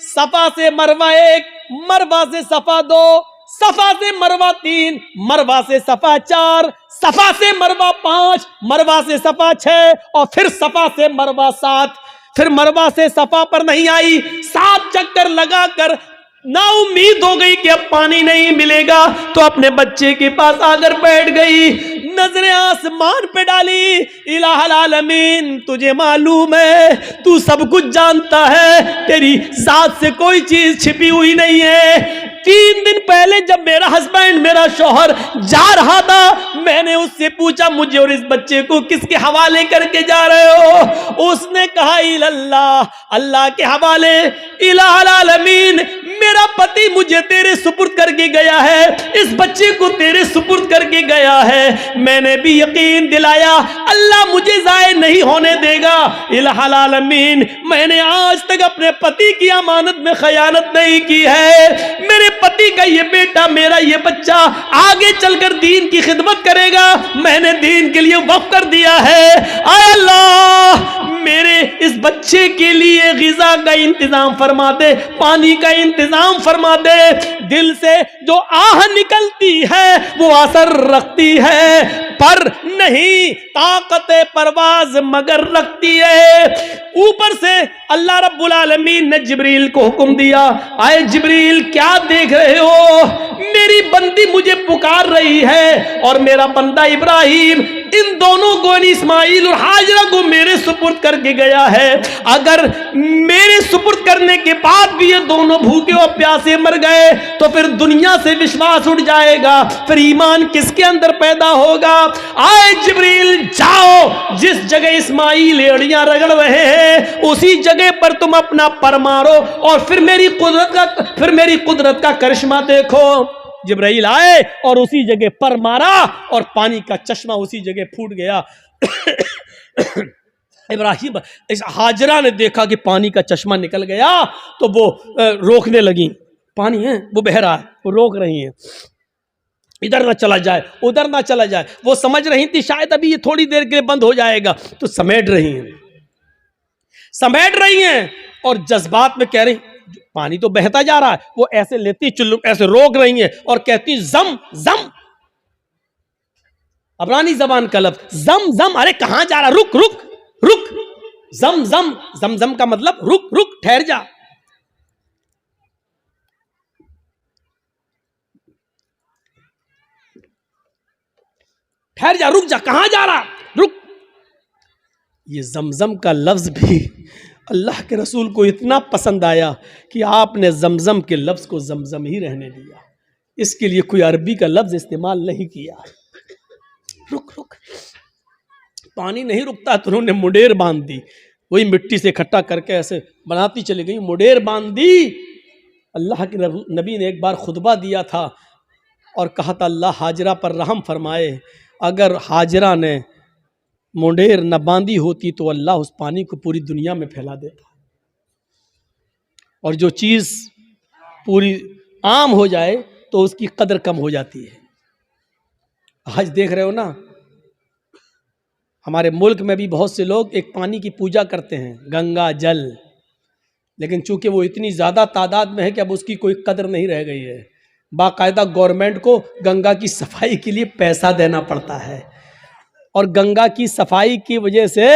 सफा से मरवा 1, मरवा से सफा 2, सफा से मरवा 3, मरवा से सफा 4, सफा से मरवा 5, मरवा से सफा 6 और फिर सफा से मरवा 7। फिर मरवा से सफा पर नहीं आई, 7 चक्कर लगाकर ना उम्मीद हो गई कि अब पानी नहीं मिलेगा, तो अपने बच्चे के पास आकर बैठ गई, नजरें आसमान पे डाली। इलाहुल आलमीन, तुझे मालूम है, तू सब कुछ जानता है, तेरी जात से कोई चीज छिपी हुई नहीं है। 3 दिन पहले जब मेरा हस्बैंड, मेरा शौहर जा रहा था, मैंने उससे पूछा मुझे और इस बच्चे को किसके हवाले करके जा रहे हो? उसने कहा इल्लल्लाह, अल्लाह के हवाले। इलाहुल आलमीन, मेरा पति मुझे तेरे सुपुर्द करके गया है, इस बच्चे को तेरे सुपुर्द करके गया है। मैंने भी यकीन दिलाया अल्लाह मुझे जाए नहीं होने देगा। इलाहुल आलमीन, मैंने आज तक अपने पति की अमानत में खयानत नहीं की है। मेरे पति का ये बेटा, मेरा ये बच्चा आगे चलकर दीन की खिदमत करेगा, मैंने दीन के लिए वक्फ कर दिया है। आय अल्लाह, मेरे इस बच्चे के लिए गिज़ा का इंतजाम फरमा दे, पानी का इंतजाम फरमा दे। दिल से जो आह निकलती है वो असर रखती है, पर नहीं ताकत परवाज मगर रखती है। ऊपर से अल्लाह रब्बुल आलमीन ने जिब्रील को हुक्म दिया, आए जिब्रील क्या देख रहे हो? मेरी बंदी मुझे पुकार रही है और मेरा बंदा इब्राहिम इन दोनों को, इस्माइल और हाजरा को मेरे सुपुर्द करके गया है। अगर मेरे सुपुर्द करने के बाद भी ये दोनों भूखे और प्यासे मर गए तो फिर दुनिया से विश्वास उठ जाएगा, फिर ईमान किसके अंदर पैदा होगा? आए जिब्रील, जाओ, जिस जगह इस्माइल एड़ियां रगड़ रहे हैं उसी जगह पर तुम अपना पर मारो और फिर मेरी कुदरत का करिश्मा देखो। जिब्राइल आए और उसी जगह पर मारा और पानी का चश्मा उसी जगह फूट गया। इब्राहिम, इस हाजरा ने देखा कि पानी का चश्मा निकल गया तो वो रोकने लगी, पानी है वो बह रहा है, वो रोक रही है, इधर ना चला जाए उधर ना चला जाए। वो समझ रही थी शायद अभी ये थोड़ी देर के लिए बंद हो जाएगा, तो समेट रही हैं और जज्बात में कह रही पानी तो बहता जा रहा है, वो ऐसे लेती चुल्लू ऐसे रोक रही है और कहती जम जम, अबरानी जबान का लफ्ज जम जम, अरे कहां जा रहा, रुक रुक रुक, जम जम, जम जम का मतलब रुक रुक, ठहर जा। ठहर जा, रुक जा, कहां जा रहा, रुक। ये जमजम का लफ्ज भी अल्लाह के रसूल को इतना पसंद आया कि आपने जमजम के लफ्ज को जमजम ही रहने दिया, इसके लिए कोई अरबी का लफ्ज इस्तेमाल नहीं किया। रुक रुक, पानी नहीं रुकता तो उन्होंने मुडेर बांध दी, वही मिट्टी से इकट्ठा करके ऐसे बनाती चली गई, मुडेर बांध दी। अल्लाह के नबी ने एक बार खुतबा दिया था और कहा था अल्लाह हाजरा पर रहम फरमाए, अगर हाजरा ने मुंडेर न बांधी होती तो अल्लाह उस पानी को पूरी दुनिया में फैला देता। और जो चीज़ पूरी आम हो जाए तो उसकी कदर कम हो जाती है। आज देख रहे हो ना, हमारे मुल्क में भी बहुत से लोग एक पानी की पूजा करते हैं, गंगा जल, लेकिन चूंकि वो इतनी ज़्यादा तादाद में है कि अब उसकी कोई कदर नहीं रह गई है। बाकायदा गवर्नमेंट को गंगा की सफाई के लिए पैसा देना पड़ता है और गंगा की सफाई की वजह से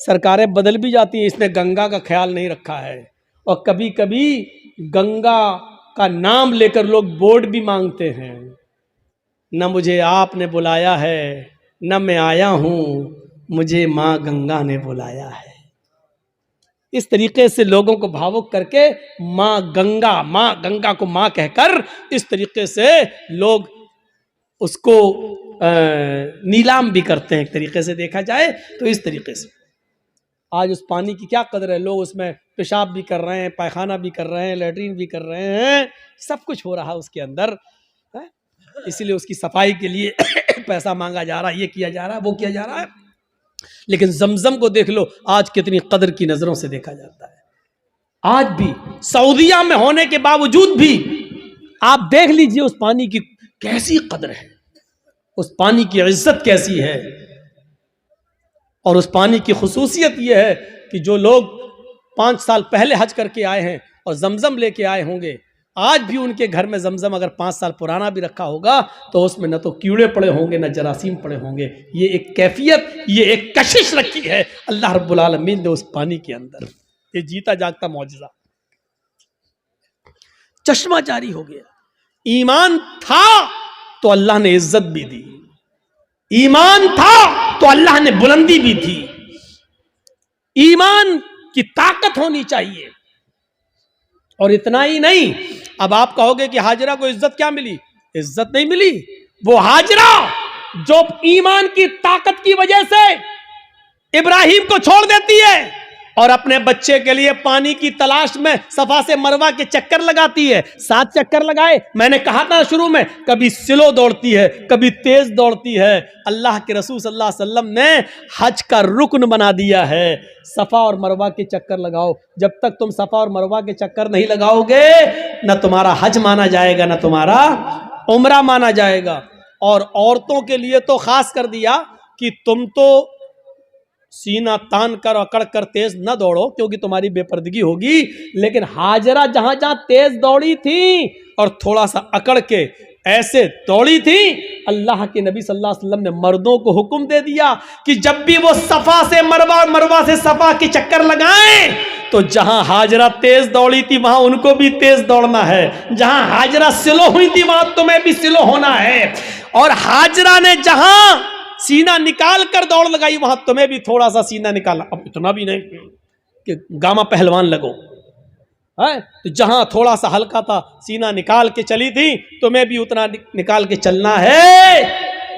सरकारें बदल भी जाती हैं, इसने गंगा का ख्याल नहीं रखा है। और कभी कभी गंगा का नाम लेकर लोग बोर्ड भी मांगते हैं, न मुझे आपने बुलाया है न मैं आया हूँ, मुझे माँ गंगा ने बुलाया है। इस तरीके से लोगों को भावुक करके माँ गंगा को माँ कहकर इस तरीके से लोग उसको नीलाम भी करते हैं। एक तरीके से देखा जाए तो इस तरीके से आज उस पानी की क्या कदर है। लोग उसमें पेशाब भी कर रहे हैं, पैखाना भी कर रहे हैं, लेटरिन भी कर रहे हैं, सब कुछ हो रहा है उसके अंदर है? इसीलिए उसकी सफाई के लिए पैसा मांगा जा रहा है, ये किया जा रहा है, वो किया जा रहा है। लेकिन जमजम को देख लो आज कितनी कदर की नजरों से देखा जाता है। आज भी सऊदिया में होने के बावजूद भी आप देख लीजिए उस पानी की कैसी कदर है, उस पानी की इज्जत कैसी है। और उस पानी की खुसूसियत यह है कि जो लोग 5 साल पहले हज करके आए हैं और जमजम लेके आए होंगे, आज भी उनके घर में जमजम अगर 5 साल पुराना भी रखा होगा तो उसमें न तो कीड़े पड़े होंगे न जरासीम पड़े होंगे। ये एक कैफियत, ये एक कशिश रखी है अल्लाह रब्बुल आलमीन ने उस पानी के अंदर। ये जीता जागता मौजज़ा, चश्मा जारी हो गया। ईमान था तो अल्लाह ने इज्जत भी दी, ईमान था तो अल्लाह ने बुलंदी भी दी। ईमान की ताकत होनी चाहिए। और इतना ही नहीं, अब आप कहोगे कि हाजरा को इज्जत क्या मिली? इज्जत नहीं मिली। वो हाजरा जो ईमान की ताकत की वजह से इब्राहिम को छोड़ देती है और अपने बच्चे के लिए पानी की तलाश में सफा से मरवा के चक्कर लगाती है। 7 चक्कर लगाए। मैंने कहा था शुरू में, कभी स्लो दौड़ती है, कभी तेज दौड़ती है। अल्लाह के रसूल सल्लल्लाहु अलैहि वसल्लम ने हज का रुकन बना दिया है, सफा और मरवा के चक्कर लगाओ। जब तक तुम सफा और मरवा के चक्कर नहीं लगाओगे न तुम्हारा हज माना जाएगा न तुम्हारा उम्रा माना जाएगा। और औरतों के लिए तो खास कर दिया कि तुम तो सीना तान कर अकड़ कर तेज न दौड़ो क्योंकि तुम्हारी बेपर्दगी होगी। लेकिन हाजरा जहां जहां तेज दौड़ी थी और थोड़ा सा अकड़ के ऐसे दौड़ी थी, अल्लाह के नबी सल्लल्लाहु अलैहि वसल्लम ने मर्दों को हुक्म दे दिया कि जब भी वो सफा से मरवा, मरवा से सफा की चक्कर लगाएं तो जहां हाजरा तेज दौड़ी थी वहां उनको भी तेज दौड़ना है, जहां हाजरा स्लो हुई थी वहां तुम्हें भी स्लो होना है। और हाजरा ने जहां सीना निकाल कर दौड़ लगाई वहां तुम्हें भी थोड़ा सा सीना निकालना। अब इतना भी नहीं कि गामा पहलवान लगो है, तो जहां थोड़ा सा हल्का था सीना निकाल के चली थी तुम्हें भी उतना निकाल के चलना है।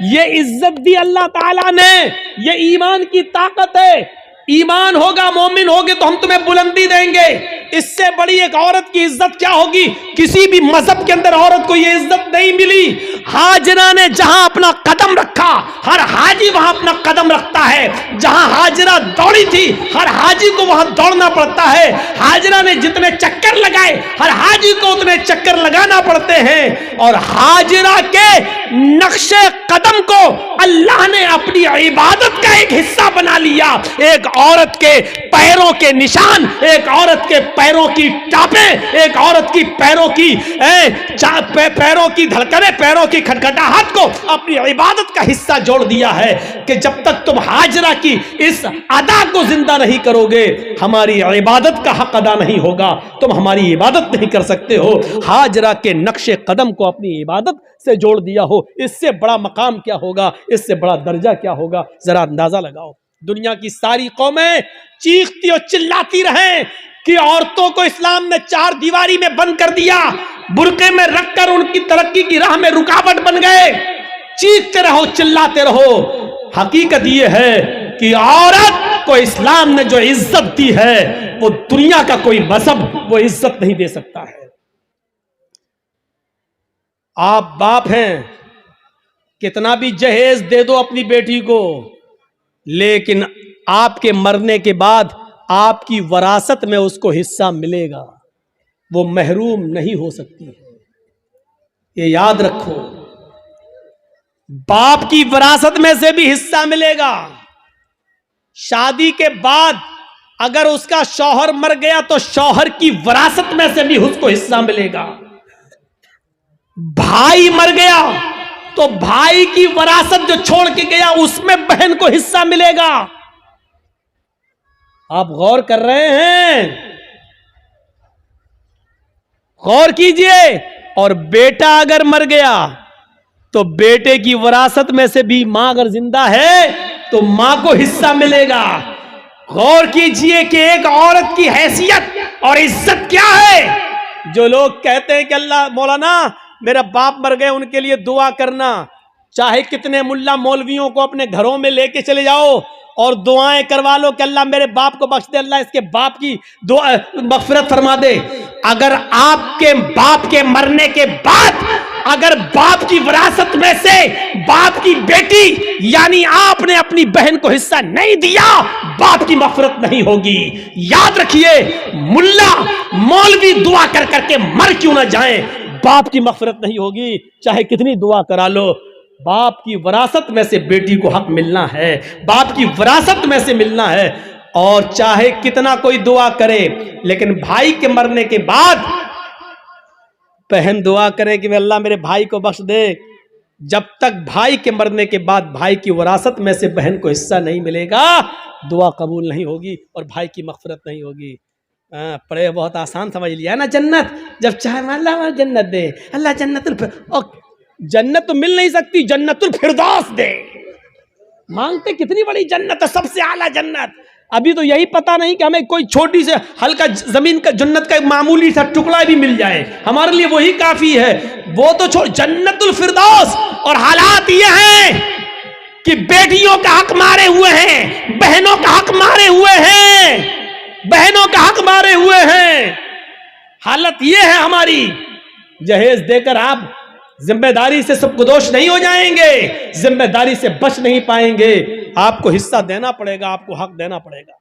ये इज्जत दी अल्लाह ताला ने, ये ईमान की ताकत है। ईमान होगा, मोमिन होगे तो हम तुम्हें बुलंदी देंगे। इससे बड़ी एक औरत की इज्जत क्या होगी? किसी भी मजहब के अंदर औरत को यह इज्जत नहीं मिली। हाजरा ने जहां अपना कदम रखा, हर हाजी वहां अपना कदम रखता है। जहां हाजरा दौड़ी थी हर हाजी को वहां दौड़ना पड़ता है। हाजरा ने जितने चक्कर लगाए हर हाजी को उतने चक्कर लगाना पड़ते हैं। और हाजरा के नक्शे कदम को अल्लाह ने अपनी इबादत का एक हिस्सा बना लिया। एक औरत के पैरों के निशान, एक औरत के पैरों की टापें, एक औरत की पैरों की पैरों की धड़कने, पैरों की खटखटाहट को अपनी इबादत का हिस्सा जोड़ दिया है कि जब तक तुम हाजरा की इस अदा को जिंदा नहीं करोगे हमारी इबादत का हक अदा नहीं होगा, तुम हमारी इबादत नहीं कर सकते हो। हाजरा के नक्शे कदम को अपनी इबादत से जोड़ दिया हो, इससे बड़ा मकाम क्या होगा, इससे बड़ा दर्जा क्या होगा? जरा अंदाजा लगाओ। दुनिया की सारी कौमें चीखती और चिल्लाती रहें कि औरतों को इस्लाम ने 4 दीवारी में बंद कर दिया, बुर्के में रखकर उनकी तरक्की की राह में रुकावट बन गए। चीखते रहो, चिल्लाते रहो। हकीकत यह है कि औरत को इस्लाम ने जो इज्जत दी है वो दुनिया का कोई मजहब वो इज्जत नहीं दे सकता है। आप बाप हैं, कितना भी जहेज दे दो अपनी बेटी को, लेकिन आपके मरने के बाद आपकी वरासत में उसको हिस्सा मिलेगा, वो महरूम नहीं हो सकती है। ये याद रखो, बाप की वरासत में से भी हिस्सा मिलेगा। शादी के बाद अगर उसका शौहर मर गया तो शौहर की वरासत में से भी उसको हिस्सा मिलेगा। भाई मर गया तो भाई की वरासत जो छोड़ के गया उसमें बहन को हिस्सा मिलेगा। आप गौर कर रहे हैं? गौर कीजिए। और बेटा अगर मर गया तो बेटे की वरासत में से भी मां अगर जिंदा है तो मां को हिस्सा मिलेगा। गौर कीजिए कि एक औरत की हैसियत और इज्जत क्या है। जो लोग कहते हैं कि अल्लाह मौलाना मेरा बाप मर गए उनके लिए दुआ करना, चाहे कितने मुल्ला मौलवियों को अपने घरों में लेके चले जाओ और दुआएं करवा लो कि अल्लाह मेरे बाप को बख्श दे, अल्लाह इसके बाप की दुआ मगफिरत फरमा दे। अगर आपके बाप के मरने के बाद अगर बाप की विरासत में से बाप की बेटी यानी आपने अपनी बहन को हिस्सा नहीं दिया, बाप की मगफिरत नहीं होगी। याद रखिए, मुल्ला मौलवी दुआ कर करके मर क्यों ना जाएं, बाप की मगफिरत नहीं होगी, चाहे कितनी दुआ करा लो। बाप की विरासत में से बेटी को हक मिलना है, बाप की विरासत में से मिलना है। और चाहे कितना कोई दुआ करे, लेकिन भाई के मरने के बाद बहन दुआ करे कि अल्लाह मेरे भाई को बख्श दे, जब तक भाई के मरने के बाद भाई की विरासत में से बहन को हिस्सा नहीं मिलेगा, दुआ कबूल नहीं होगी और भाई की मगफिरत नहीं होगी। पढ़े बहुत आसान समझ लिया ना। जन्नत जब चाहे अल्लाह जन्नत दे, अल्लाह जन्नत तो मिल नहीं सकती, जन्नतुल फिरदौस दे। मांगते कितनी बड़ी जन्नत है, सबसे आला जन्नत। अभी तो यही पता नहीं कि हमें कोई छोटी से हल्का जमीन का जन्नत का एक मामूली सा टुकड़ा भी मिल जाए, हमारे लिए वही काफी है। वो तो छोड़, जन्नतुल फिरदौस। और हालात ये हैं कि बेटियों का हक मारे हुए हैं, बहनों का हक मारे हुए हैं, बहनों का हक मारे हुए हैं। हालत ये है हमारी। जहेज देकर आप जिम्मेदारी से सबको दोष नहीं हो जाएंगे, जिम्मेदारी से बच नहीं पाएंगे। आपको हिस्सा देना पड़ेगा, आपको हक देना पड़ेगा।